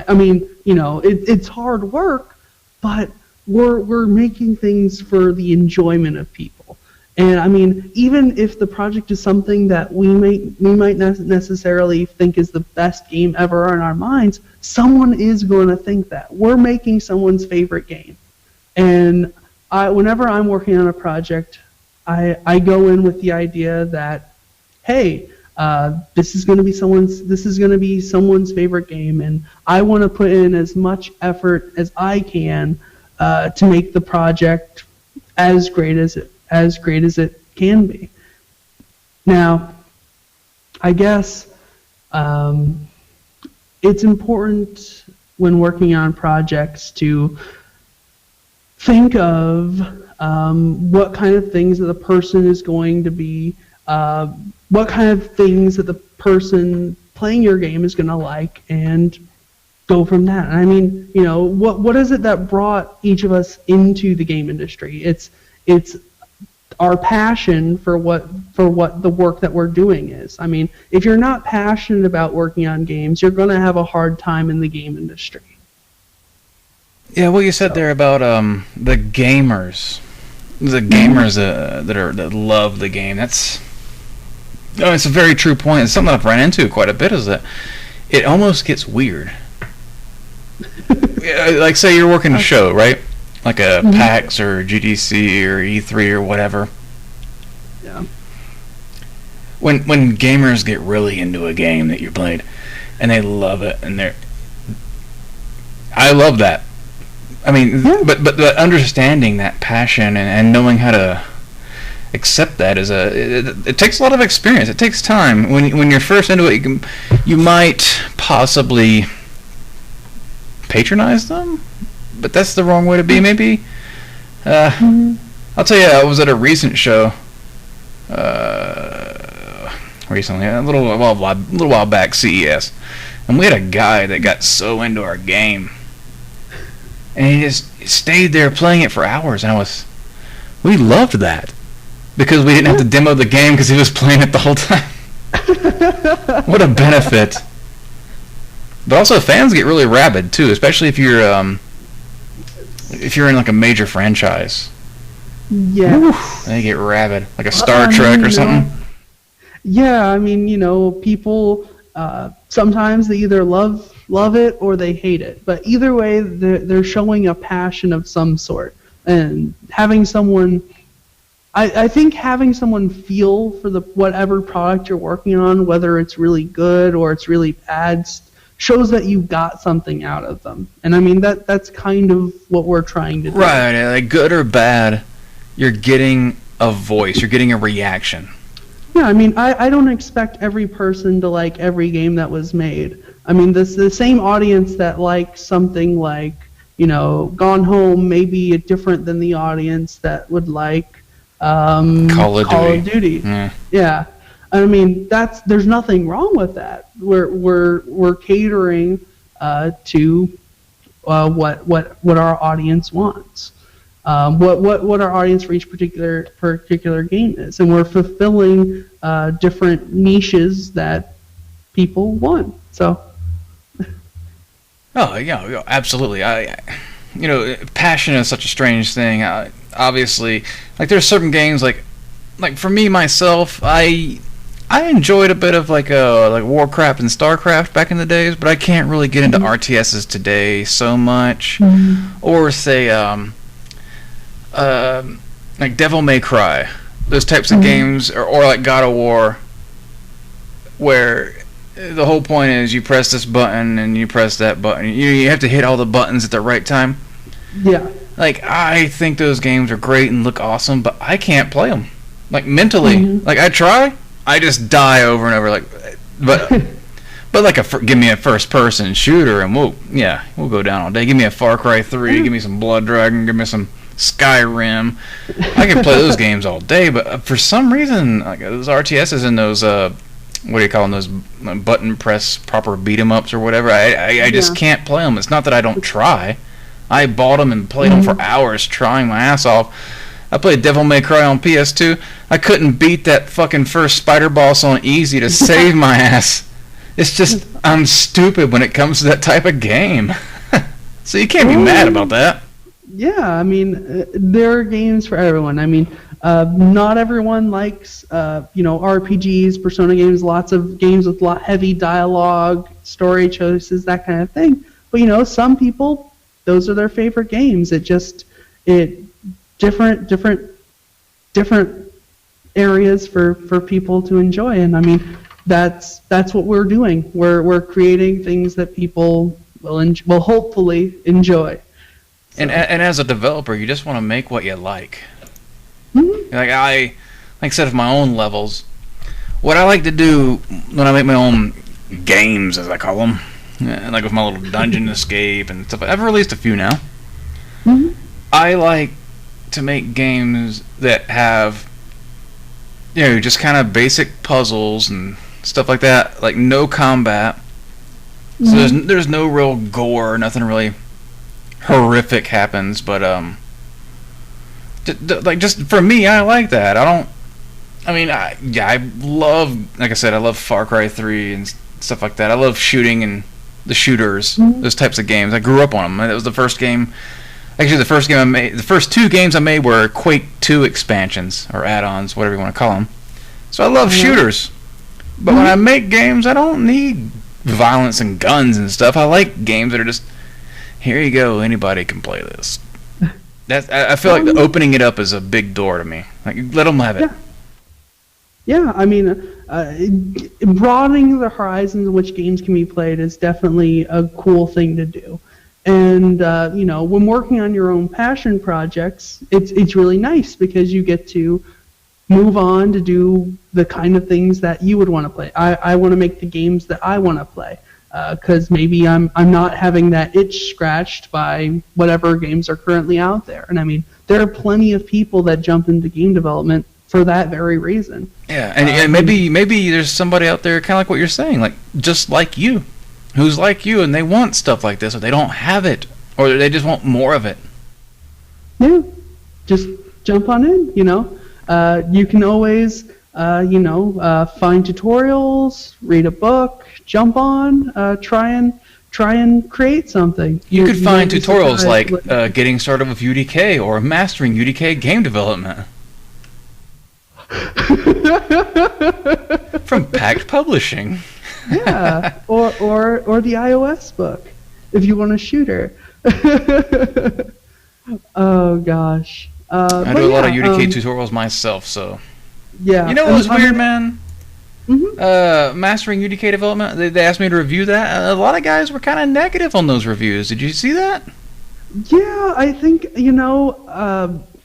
I mean, it's hard work, but we're making things for the enjoyment of people. And I mean, even if the project is something that we might not necessarily think is the best game ever in our minds, someone is going to think that. We're making someone's favorite game. And whenever I'm working on a project, I go in with the idea that, hey, this is going to be someone's favorite game, and I want to put in as much effort as I can to make the project as great as it can be. Now, I guess it's important when working on projects to think of what kind of things that the person is going to be. What kind of things that the person playing your game is going to like, and go from that. And I mean, what is it that brought each of us into the game industry? It's our passion for what the work that we're doing is. I mean, if you're not passionate about working on games, you're going to have a hard time in the game industry. Yeah, what you said there about the gamers, that love the game. It's a very true point. It's something I've run into quite a bit. Is that it almost gets weird. Like say you're working a show, right? Like a PAX or GDC or E3 or whatever. Yeah. When gamers get really into a game that you played, and they love it, and I love that. I mean, but the understanding that passion and knowing how to accept that it takes a lot of experience. It takes time. When you're first into it, you might possibly patronize them, but that's the wrong way to be. Maybe. I'll tell you, I was at a recent show. Recently, a little while back, CES, and we had a guy that got so into our game, and he just stayed there playing it for hours, and we loved that because we didn't have to demo the game because he was playing it the whole time. What a benefit! But also, fans get really rabid too, especially if you're in like a major franchise. Yeah. They get rabid, like a Star Trek or something. Yeah, I mean, people sometimes they either love it or they hate it. But either way, they're showing a passion of some sort. And having someone, I think having someone feel for the whatever product you're working on, whether it's really good or it's really bad, shows that you got something out of them. And I mean, that's kind of what we're trying to do. Right, like good or bad, you're getting a voice, you're getting a reaction. Yeah, I mean, I don't expect every person to like every game that was made. I mean, the same audience that likes something like, Gone Home may be different than the audience that would like Call of Duty. Yeah. I mean, there's nothing wrong with that. We're catering to what our audience wants. What our audience for each particular game is, and we're fulfilling different niches that people want. So. Oh yeah, absolutely. Passion is such a strange thing. Obviously, like there's certain games like for me myself, I enjoyed a bit of like Warcraft and Starcraft back in the days, but I can't really get into RTSs today so much, or say like Devil May Cry, those types of games, or like God of War, where the whole point is you press this button and you press that button. You have to hit all the buttons at the right time. Yeah. Like, I think those games are great and look awesome, but I can't play them. Like, mentally. Like, I try, I just die over and over. Like, but like give me a first-person shooter and we'll go down all day. Give me a Far Cry 3, give me some Blood Dragon, give me some Skyrim. I can play those games all day, but for some reason, like those RTSs and those what do you call them? Those button press proper beat 'em ups or whatever. I just can't play them. It's not that I don't try. I bought them and played them for hours, trying my ass off. I played Devil May Cry on PS2. I couldn't beat that fucking first spider boss on easy to save my ass. It's just I'm stupid when it comes to that type of game. So you can't be mad about that. Yeah, I mean, there are games for everyone. I mean, not everyone likes, RPGs, Persona games, lots of games with heavy dialogue, story choices, that kind of thing. But, some people, those are their favorite games. Different areas for people to enjoy. And, I mean, that's what we're doing. We're creating things that people will hopefully enjoy. So. And as a developer, you just want to make what you like. Like I said, of my own levels, what I like to do when I make my own games, as I call them, like with my little dungeon escape and stuff. I've released a few now. I like to make games that have, just kind of basic puzzles and stuff like that, like no combat. So there's no real gore, nothing really horrific happens, but just for me, I like that. I love, like I said, I love Far Cry 3 and stuff like that. I love shooting and the shooters, those types of games. I grew up on them. It was the first game. Actually, the first game I made, the first 2 games I made were Quake 2 expansions or add-ons, whatever you want to call them. So I love shooters. But when I make games, I don't need violence and guns and stuff. I like games that are just, here you go, anybody can play this. I feel like opening it up is a big door to me. Like, let them have it. Yeah, I mean, broadening the horizons in which games can be played is definitely a cool thing to do. And when working on your own passion projects, it's really nice because you get to move on to do the kind of things that you would want to play. I want to make the games that I want to play. Because maybe I'm not having that itch scratched by whatever games are currently out there. And I mean, there are plenty of people that jump into game development for that very reason. Yeah, and maybe there's somebody out there kind of like what you're saying, like just like you, who's like you, and they want stuff like this, or they don't have it, or they just want more of it. Yeah, just jump on in. You can always find tutorials, read a book, jump on, try and create something. You could find tutorials like getting started with UDK or mastering UDK game development. From Pact Publishing. Yeah, or the iOS book, if you want a shooter. Oh gosh. I do a lot of UDK tutorials myself, so. Yeah. You know what was weird, man? Mastering UDK development, they asked me to review that. A lot of guys were kind of negative on those reviews. Did you see that? Yeah, I think,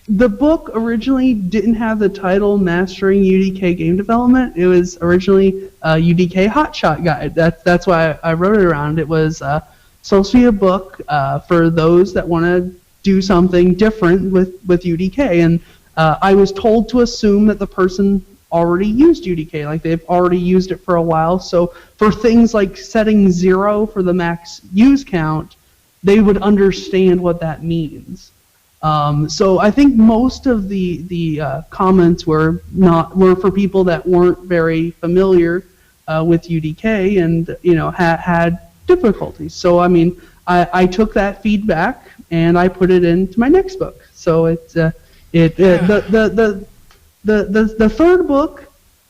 the book originally didn't have the title Mastering UDK Game Development. It was originally UDK Hotshot Guide. That's why I wrote it around. It was supposed to be a book for those that want to do something different with UDK. And I was told to assume that the person already used UDK, like they've already used it for a while. So for things like setting 0 for the max use count, they would understand what that means. So I think most of the comments were for people that weren't very familiar with UDK and had difficulties. So I mean, I took that feedback and I put it into my next book. So the third book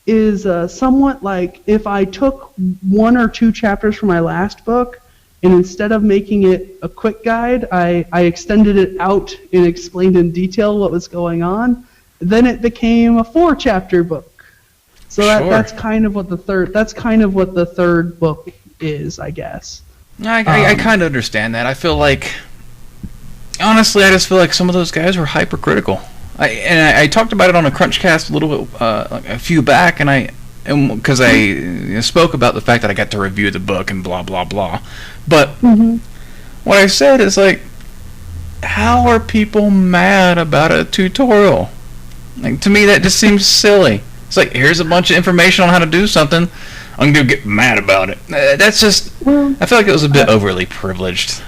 is somewhat like if I took 1 or 2 chapters from my last book, and instead of making it a quick guide, I extended it out and explained in detail what was going on. Then it became a 4-chapter book. So that's kind of what the third book is, I guess. I kind of understand that. I feel like, honestly, I just feel like some of those guys were hypercritical. I talked about it on a CrunchCast a little bit, a few back, because I spoke about the fact that I got to review the book and blah blah blah. But what I said is like, how are people mad about a tutorial? Like, to me, that just seems silly. It's like, here's a bunch of information on how to do something. I'm gonna get mad about it. That's just. I feel like it was a bit overly privileged.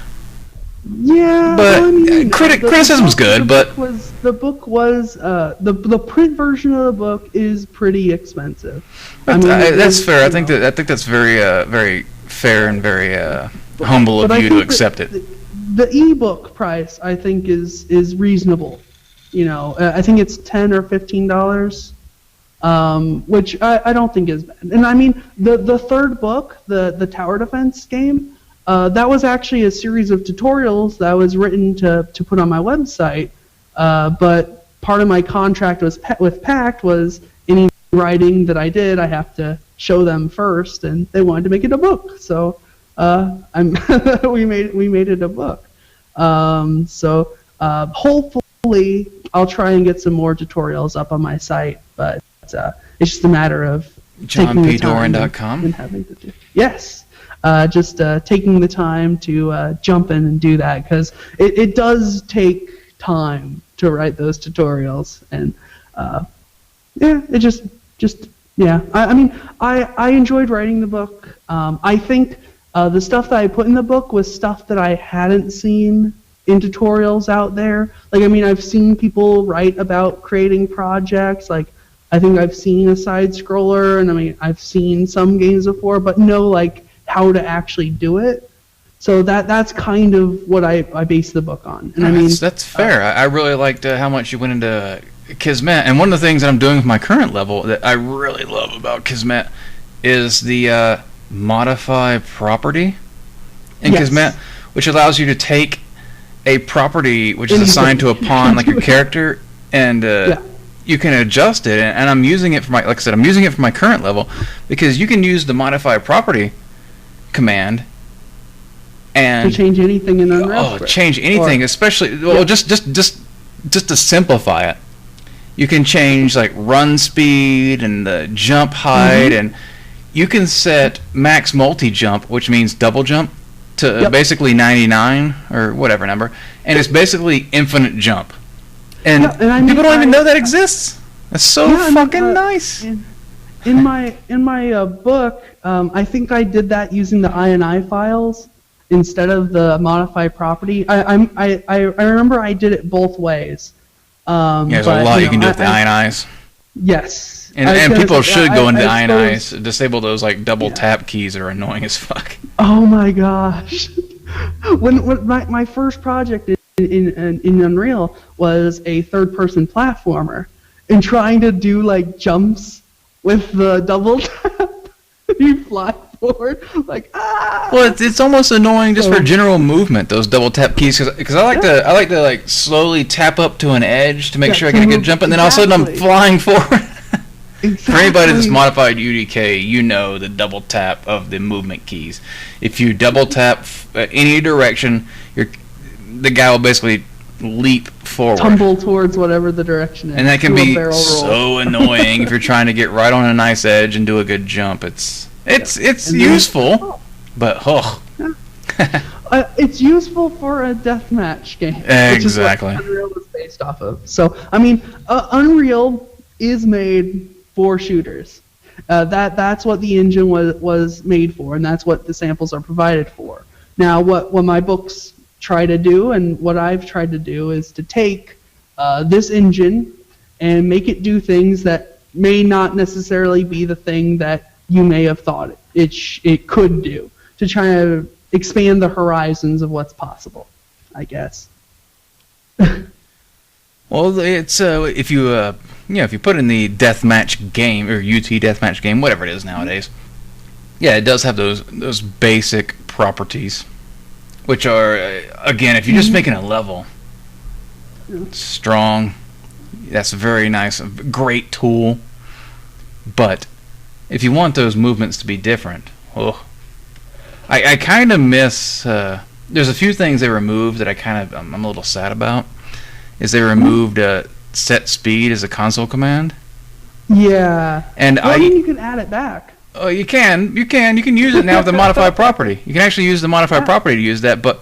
Yeah, but criticism's good. But the print version of the book is pretty expensive. That's fair. I think that's very fair and very humble of you to accept it. The ebook price, I think, is reasonable. I think it's $10 or $15, which I don't think is bad. And I mean, the third book, the tower defense game. That was actually a series of tutorials that was written to put on my website, but part of my contract with Pact was any writing that I did, I have to show them first, and they wanted to make it a book, so we made it a book. Hopefully I'll try and get some more tutorials up on my site, but it's just a matter of JohnPDoran.com and having to do. Yes. Just taking the time to jump in and do that, because it does take time to write those tutorials, and it just I mean I enjoyed writing the book. I think the stuff that I put in the book was stuff that I hadn't seen in tutorials out there. Like, I mean, I've seen people write about creating projects. Like, I think I've seen a side scroller, and I mean, I've seen some games before, but no, like, how to actually do it. So that's kind of what I base the book on. And I mean, that's fair. I really liked how much you went into Kismet. And one of the things that I'm doing with my current level that I really love about Kismet is the modify property in Kismet, which allows you to take a property which is assigned to a pawn, like your character, and you can adjust it. And I'm using it for my, like I said, I'm using it for my current level because you can use the modify property command and to change anything in Unreal. Change anything, especially just to simplify it. You can change like run speed and the jump height, and you can set max multi jump, which means double jump, to basically 99 or whatever number, and it's basically infinite jump. And I mean, people don't even know that exists. That's so fucking nice. In my book, I think I did that using the INI files instead of the modify property. I remember I did it both ways. There's a lot you can do with the INIs. Yes. And people should go into the INIs, disable those like double tap keys that are annoying as fuck. Oh my gosh. when my first project in Unreal was a third-person platformer, and trying to do like jumps with the double tap, you fly forward like Well, it's almost annoying just for general movement, those double tap keys, because I like to like slowly tap up to an edge to make sure I get a good jump, and then all of a sudden I'm flying forward. For anybody that's modified UDK, you know the double tap of the movement keys. If you double tap any direction, the guy will basically leap forward. Tumble towards whatever the direction is. And that can be so annoying if you're trying to get right on a nice edge and do a good jump. It's useful, but it's useful for a deathmatch game. Exactly. Which is what Unreal is based off of. So, I mean, Unreal is made for shooters. That's what the engine was made for, and that's what the samples are provided for. Now, what my books try to do, and what I've tried to do, is to take this engine and make it do things that may not necessarily be the thing that you may have thought it could do, to try to expand the horizons of what's possible, I guess. Well, it's if you put in the deathmatch game, or UT deathmatch game, whatever it is nowadays, it does have those basic properties, which are, again, if you're just making a level strong, that's very nice, a great tool. But if you want those movements to be different, I kind of miss. There's a few things they removed that I'm a little sad about. Is they removed set speed as a console command. Yeah. And I mean, you can add it back. Oh, you can use it now with the modify property. You can actually use the modify property to use that. But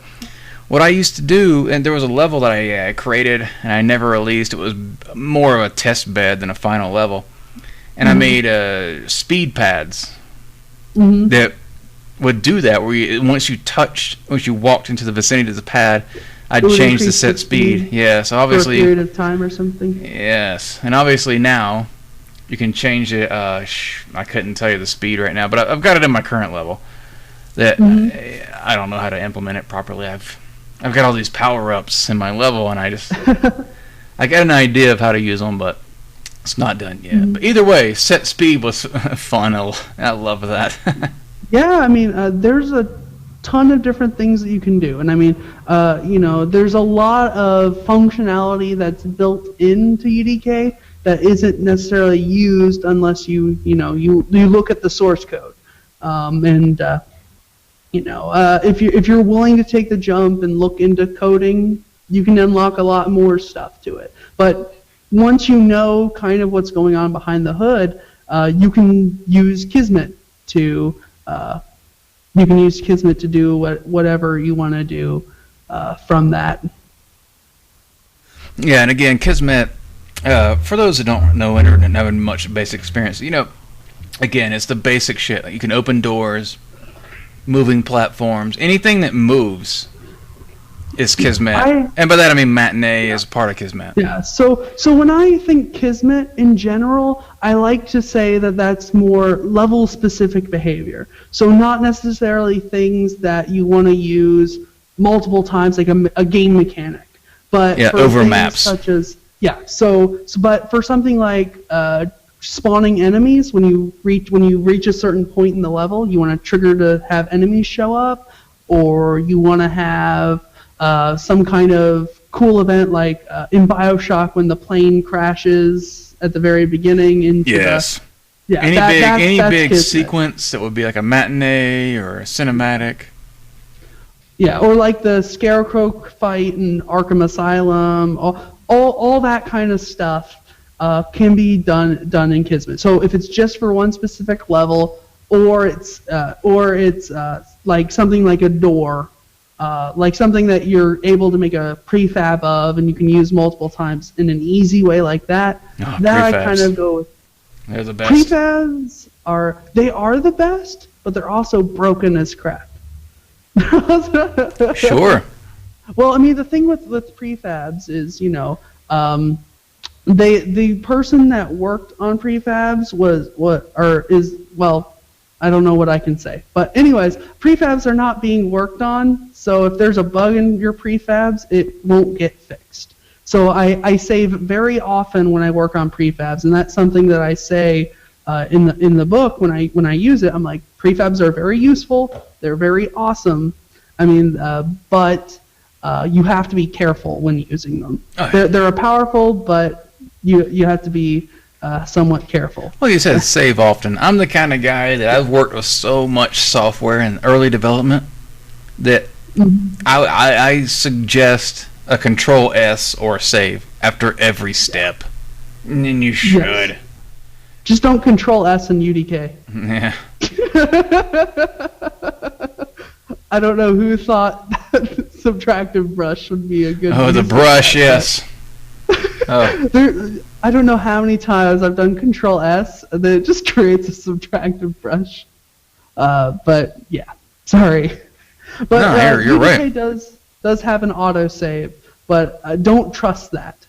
what I used to do, and there was a level that I created and I never released. It was more of a test bed than a final level, and I made speed pads that would do that. Where once you walked into the vicinity of the pad, I'd change the set speed. Yeah, so obviously for a period of time or something. Yes, and obviously now you can change it. I couldn't tell you the speed right now, but I've got it in my current level. That I don't know how to implement it properly. I've got all these power-ups in my level, and I got an idea of how to use them, but it's not done yet. But either way, set speed was fun. I love that. Yeah, I mean, there's a ton of different things that you can do, and I mean, there's a lot of functionality that's built into UDK that isn't necessarily used unless you look at the source code, if you're willing to take the jump and look into coding, you can unlock a lot more stuff to it. But once you know kind of what's going on behind the hood, you can use Kismet to do whatever you want to do from that. Yeah, and again, Kismet, for those that don't know it or don't have much basic experience, again, it's the basic shit. You can open doors, moving platforms, anything that moves, is Kismet. And by that I mean Matinee is part of Kismet. Yeah, so when I think Kismet in general, I like to say that that's more level-specific behavior. So not necessarily things that you want to use multiple times, like a game mechanic. But for over things maps. Such as, but for something like spawning enemies, when you reach a certain point in the level, you want to trigger to have enemies show up, or you want to have some kind of cool event like in BioShock when the plane crashes at the very beginning into any big sequence that would be like a matinee or a cinematic. Yeah, or like the Scarecrow fight in Arkham Asylum, all that kind of stuff can be done in Kismet. So if it's just for one specific level, or it's like something like a door, like something that you're able to make a prefab of and you can use multiple times in an easy way like that, I kind of go with. They're the best. Prefabs are the best, but they're also broken as crap. Sure. Well, I mean, the thing with prefabs is, the person that worked on prefabs I don't know what I can say. But anyways, prefabs are not being worked on, so if there's a bug in your prefabs, it won't get fixed. So I save very often when I work on prefabs, and that's something that I say in the book when I use it. I'm like, prefabs are very useful. They're very awesome. I mean, but you have to be careful when using them. Okay. They're powerful, but you have to be somewhat careful. Well, you said save often. I'm the kind of guy that I've worked with so much software in early development that I suggest a Control S or a save after every step. And then you should. Yes. Just don't Control S in UDK. Yeah. I don't know who thought that subtractive brush would be a good. Oh, the brush, yes. I don't know how many times I've done Control S and then it just creates a subtractive brush. But yeah, sorry. But no, you're UDK right. does have an autosave, but don't trust that.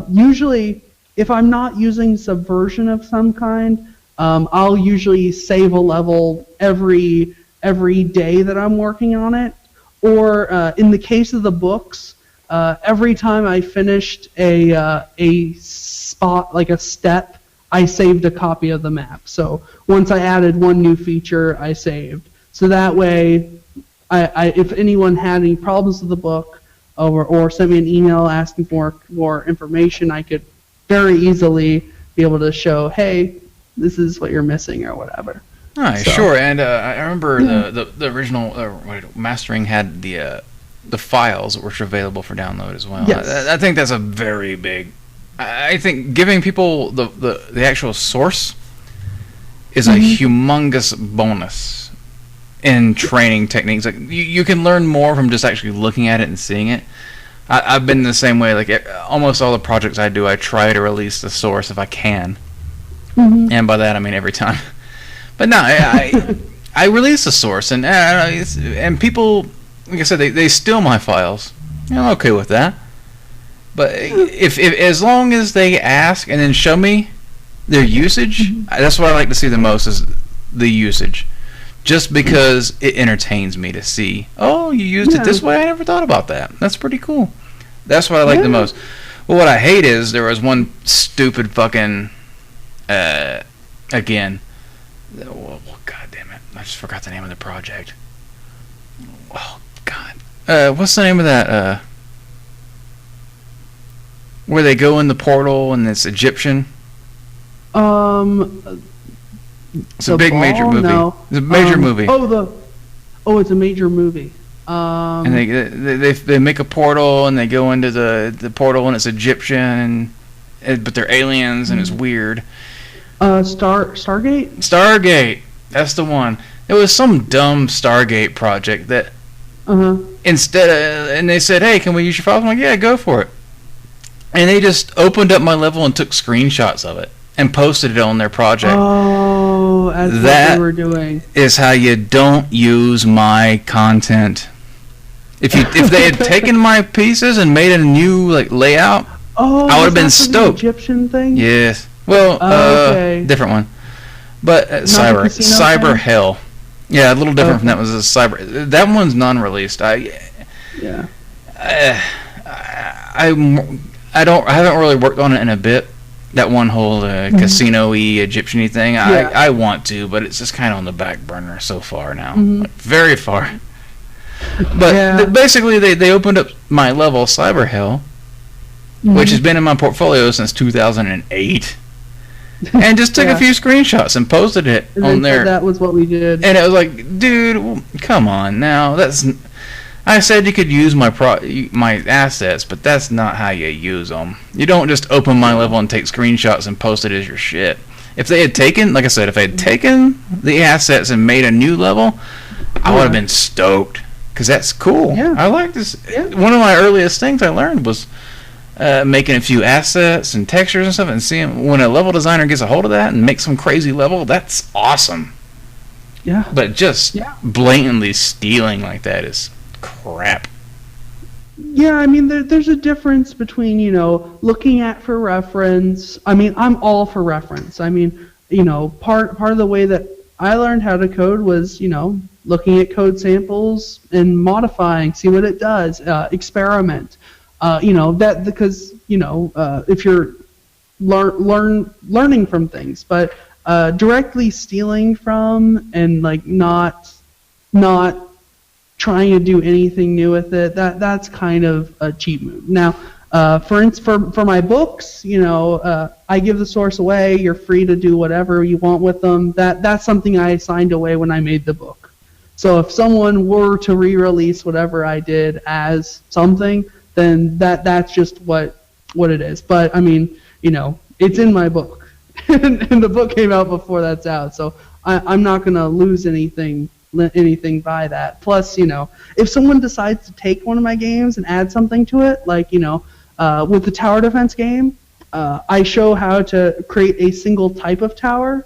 Usually, if I'm not using Subversion of some kind, I'll usually save a level every day that I'm working on it. Or in the case of the books, every time I finished a spot, like a step, I saved a copy of the map. So once I added one new feature, I saved. So that way, if anyone had any problems with the book or sent me an email asking for more information, I could very easily be able to show, hey, this is what you're missing or whatever. Oh, so. Sure. And I remember the original mastering had the files which were available for download as well. Yes. I think that's a very big. I think giving people the actual source is a humongous bonus in training techniques. Like you can learn more from just actually looking at it and seeing it. I've been the same way. Like almost all the projects I do, I try to release the source if I can, and by that I mean every time. But no, I release the source, and people, like I said, they steal my files. I'm okay with that. But if as long as they ask and then show me their usage, that's what I like to see the most is the usage. Just because it entertains me to see, oh, you used it this way? I never thought about that. That's pretty cool. That's what I like the most. Well, what I hate is there was one stupid fucking, again, God damn it. I just forgot the name of the project. Oh, God. What's the name of that, where they go in the portal and it's Egyptian? It's a big major movie. No. It's a major movie. It's a major movie. And they make a portal and they go into the portal and it's Egyptian, but they're aliens and it's weird. Stargate? Stargate. That's the one. It was some dumb Stargate project that and they said, hey, can we use your files? I'm like, yeah, go for it. And they just opened up my level and took screenshots of it and posted it on their project. Oh, that's what they were doing. Is how you don't use my content. If they had taken my pieces and made a new layout, I would have been stoked. The Egyptian thing? Yes. Well, okay. Different one. But Cyber Hell. Yeah, a little different from that was a Cyber. That one's non-released. I haven't really worked on it in a bit. That one whole casino-y Egyptian-y thing. I want to, but it's just kind of on the back burner so far now. Very far. But basically, they opened up my level, Cyber Hell, which has been in my portfolio since 2008, and just took a few screenshots and posted it on there. That was what we did. And it was like, dude, come on now. I said you could use my assets, but that's not how you use them. You don't just open my level and take screenshots and post it as your shit. If they had taken, like I said, if they had taken the assets and made a new level, I would have been stoked. Because that's cool. Yeah. I like this. Yeah. One of my earliest things I learned was making a few assets and textures and stuff, and seeing when a level designer gets a hold of that and makes some crazy level, that's awesome. Yeah. But just blatantly stealing like that is crap. Yeah, I mean, there's a difference between, looking at for reference. I mean, I'm all for reference. I mean, part of the way that I learned how to code was, looking at code samples and modifying, see what it does, experiment. Because if you're learning from things, but directly stealing from and not trying to do anything new with it, that's kind of a cheap move. Now, for my books, I give the source away. You're free to do whatever you want with them. That's something I signed away when I made the book. So if someone were to re-release whatever I did as something, then that's just what it is. But I mean, it's in my book, and the book came out before that's out. So I'm not gonna lose anything by that. Plus, if someone decides to take one of my games and add something to it, like with the tower defense game, I show how to create a single type of tower.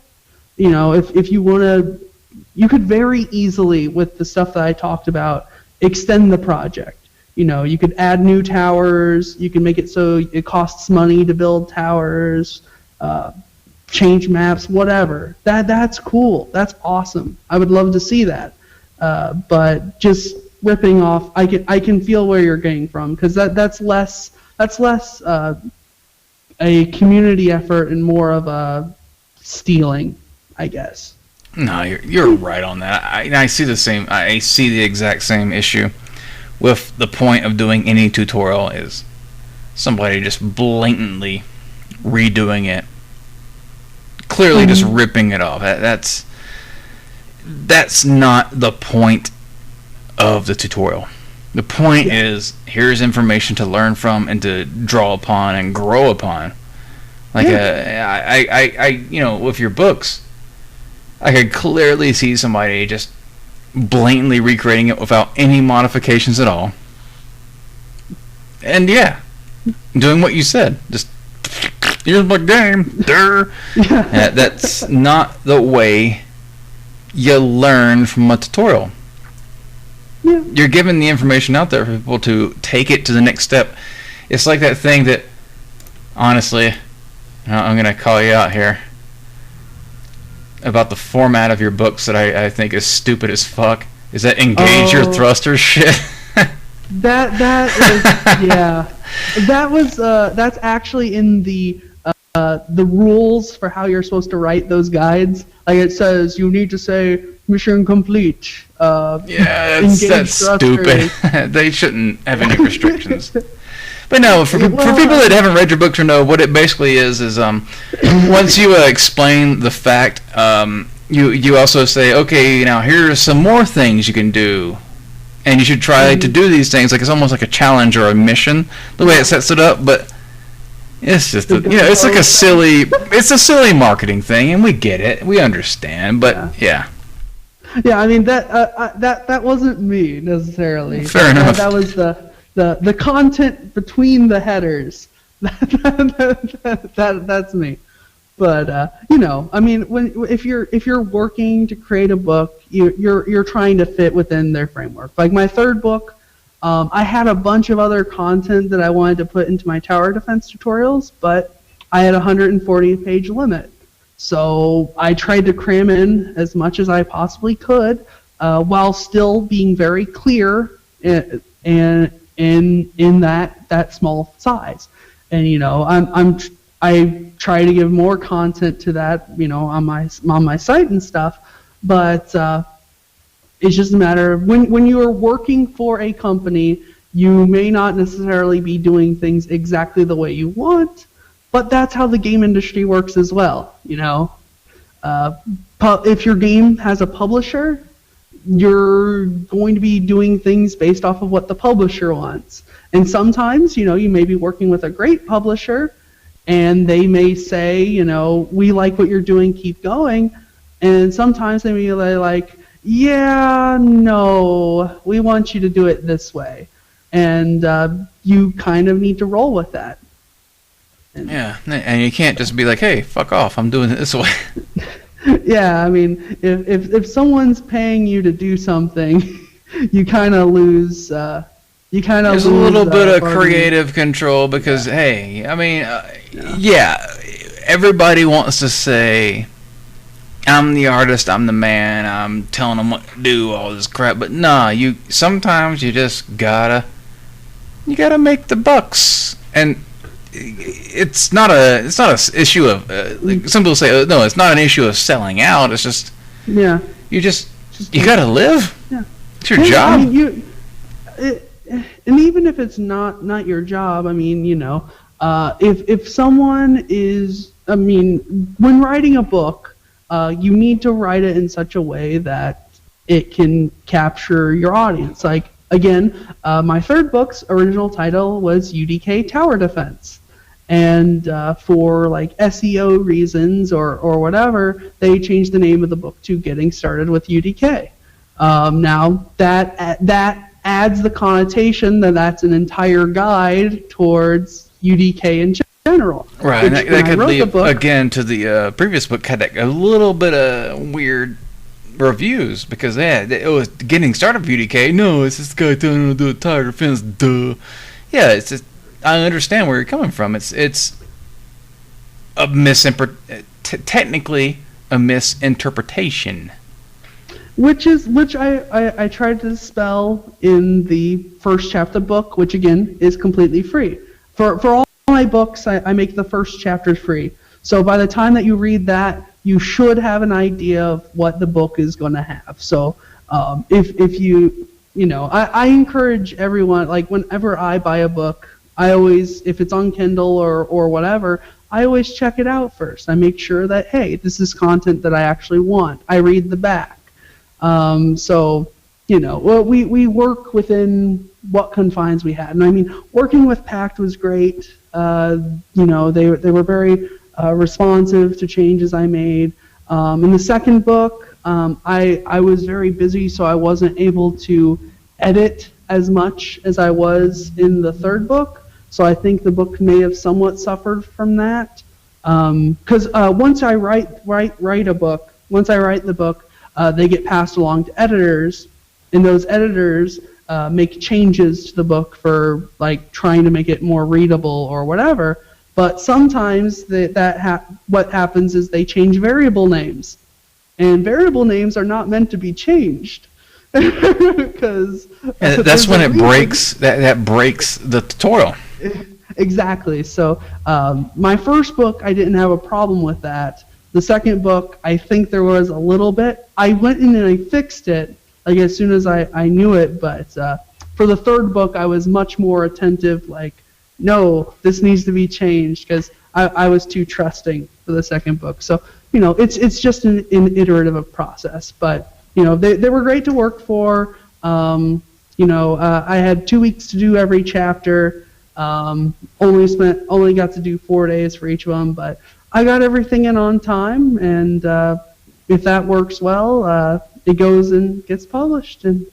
If you want to, you could very easily, with the stuff that I talked about, extend the project. You could add new towers. You can make it so it costs money to build towers, change maps, whatever. That's cool. That's awesome. I would love to see that. But just ripping off, I can feel where you're getting from, because that's less a community effort and more of a stealing, I guess. No, you're right on that. I see the same. I see the exact same issue with the point of doing any tutorial is somebody just blatantly redoing it, clearly just ripping it off. That's not the point of the tutorial. The point is, here's information to learn from and to draw upon and grow upon. Like with your books, I could clearly see somebody just blatantly recreating it without any modifications at all. And doing what you said. Just, here's my game. That's not the way you learn from a tutorial. Yeah. You're giving the information out there for people to take it to the next step. It's like that thing that, honestly, I'm going to call you out here, about the format of your books that I think is stupid as fuck. Is that engage your thrusters shit? That is, yeah. That's actually in the rules for how you're supposed to write those guides. Like, it says you need to say mission complete. That's stupid. They shouldn't have any restrictions. But no, for people that haven't read your books or know, what it basically is once you explain the fact, you also say, okay, now here are some more things you can do, and you should try to do these things. Like, it's almost like a challenge or a mission, the way it sets it up. But it's just it's like a silly marketing thing, and we get it, we understand. But yeah, I mean that wasn't me necessarily. Fair enough. That was the content between the headers. That's me. But I mean, if you're working to create a book, you're trying to fit within their framework. Like my third book, I had a bunch of other content that I wanted to put into my tower defense tutorials, but I had a 140-page limit. So I tried to cram in as much as I possibly could, while still being very clear in that small size. And I try to give more content to that, on my site and stuff, but it's just a matter of when you are working for a company, you may not necessarily be doing things exactly the way you want, but that's how the game industry works as well. If your game has a publisher, you're going to be doing things based off of what the publisher wants. And sometimes, you may be working with a great publisher, and they may say, we like what you're doing, keep going. And sometimes they may be like, yeah, no, we want you to do it this way. And you kind of need to roll with that. Yeah, and you can't just be like, hey, fuck off, I'm doing it this way. Yeah, I mean, if someone's paying you to do something, you kind of lose. There's a little bit of creative control because, hey, I mean, yeah, everybody wants to say, I'm the artist, I'm the man, I'm telling them what to do, all this crap. But nah, sometimes you just gotta make the bucks, and it's not a issue of some people say, no, it's not an issue of selling out. It's just you gotta live. Yeah, it's your job. I mean, and even if it's not your job, I mean, if someone is, I mean, when writing a book, you need to write it in such a way that it can capture your audience. Like, again, my third book's original title was UDK Tower Defense. And for like SEO reasons or whatever, they changed the name of the book to Getting Started with UDK. Now, that adds the connotation that that's an entire guide towards UDK in general. Right, and that could lead, again, to the previous book, had a little bit of weird reviews, because it was Getting Started with UDK. No, it's this guy telling him to do a tower defense, duh. Yeah, it's just, I understand where you're coming from. It's a technically a misinterpretation. Which I tried to dispel in the first chapter book, which again is completely free. For all my books, I make the first chapters free. So by the time that you read that, you should have an idea of what the book is going to have. So if you I encourage everyone, like whenever I buy a book, I always, if it's on Kindle or whatever, I always check it out first. I make sure that, hey, this is content that I actually want. I read the back. So, we work within what confines we had. And I mean, working with Pact was great. They were very responsive to changes I made. In the second book, I was very busy, so I wasn't able to edit as much as I was in the third book. So I think the book may have somewhat suffered from that. Because once I write the book, they get passed along to editors, and those editors make changes to the book for like trying to make it more readable or whatever. But sometimes what happens is they change variable names, and variable names are not meant to be changed. Because that's when it breaks. That breaks the tutorial. Exactly. So my first book, I didn't have a problem with that. The second book, I think there was a little bit. I went in and I fixed it, like as soon as I knew it. But for the third book, I was much more attentive. Like, no, this needs to be changed, because I was too trusting for the second book. So it's just an iterative process. But they were great to work for. I had 2 weeks to do every chapter. Only got to do 4 days for each of them, but I got everything in on time, and if that works well, it goes and gets published, and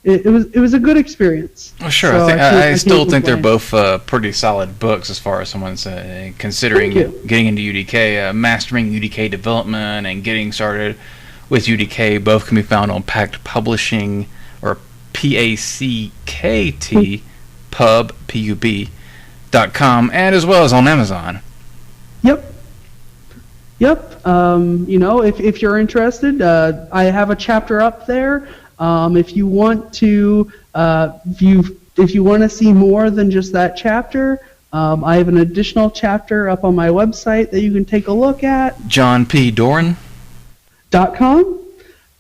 it was a good experience. Well, sure. So I still think they're both pretty solid books as far as someone's considering getting into UDK, mastering UDK development, and getting started with UDK. Both can be found on Pact Publishing or PACKT, pub, PUB.com, and as well as on Amazon. Yep. If you're interested, I have a chapter up there. If you want to, if you want to see more than just that chapter, I have an additional chapter up on my website that you can take a look at. JohnPDoran.com.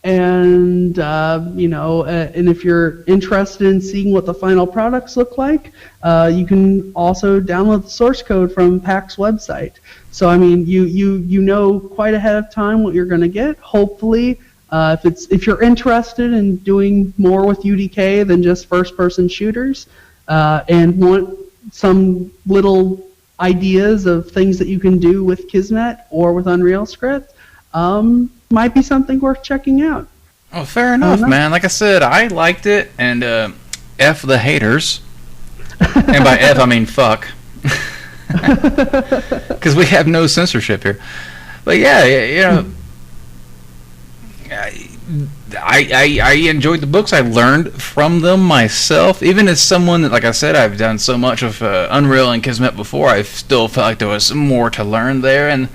And and if you're interested in seeing what the final products look like, you can also download the source code from PAC's website. So I mean, you know quite ahead of time what you're going to get. Hopefully, if you're interested in doing more with UDK than just first-person shooters, and want some little ideas of things that you can do with Kismet or with Unreal Script, might be something worth checking out. Oh, fair enough, man. Like I said, I liked it, and F the haters. And by F, I mean fuck. Because we have no censorship here. But yeah, I enjoyed the books. I learned from them myself. Even as someone that, like I said, I've done so much of Unreal and Kismet before, I still felt like there was more to learn there, and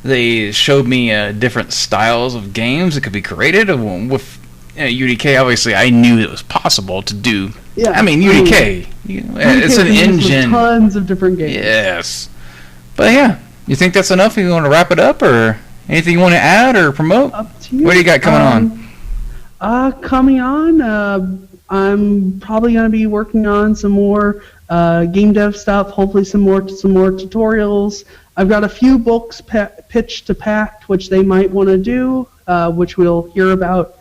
they showed me different styles of games that could be created with UDK. Obviously, I knew it was possible to do. Yeah, I mean UDK. It's an engine. Tons of different games. Yes, but yeah, you think that's enough? You want to wrap it up, or anything you want to add or promote? Up to you. What do you got coming on? Coming on, I'm probably going to be working on some more game dev stuff. Hopefully, some more tutorials. I've got a few books pitched to PAC, which they might want to do, which we'll hear about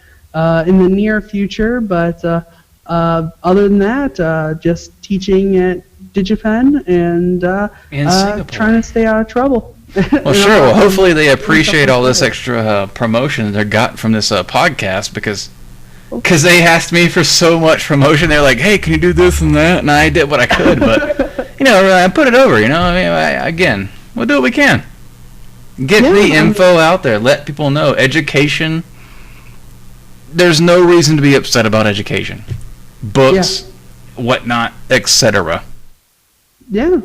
in the near future. But other than that, just teaching at DigiPen and trying to stay out of trouble. Well, sure. Well, hopefully they appreciate all this extra promotion they got from this podcast, because they asked me for so much promotion. They're like, hey, can you do this and that? And I did what I could, but, I put it over, I mean, again, we'll do what we can. Get the info out there. Let people know. Education, there's no reason to be upset about education. Books, whatnot, etc. Yeah.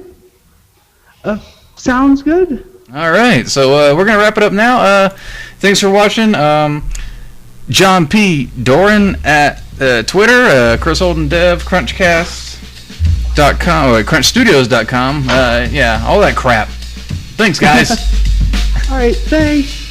Sounds good. All right, so we're going to wrap it up now. Thanks for watching. John P. Doran at Twitter, Chris Holden Dev, CrunchCast.com, or CrunchStudios.com. All that crap. Thanks, guys. All right, thanks.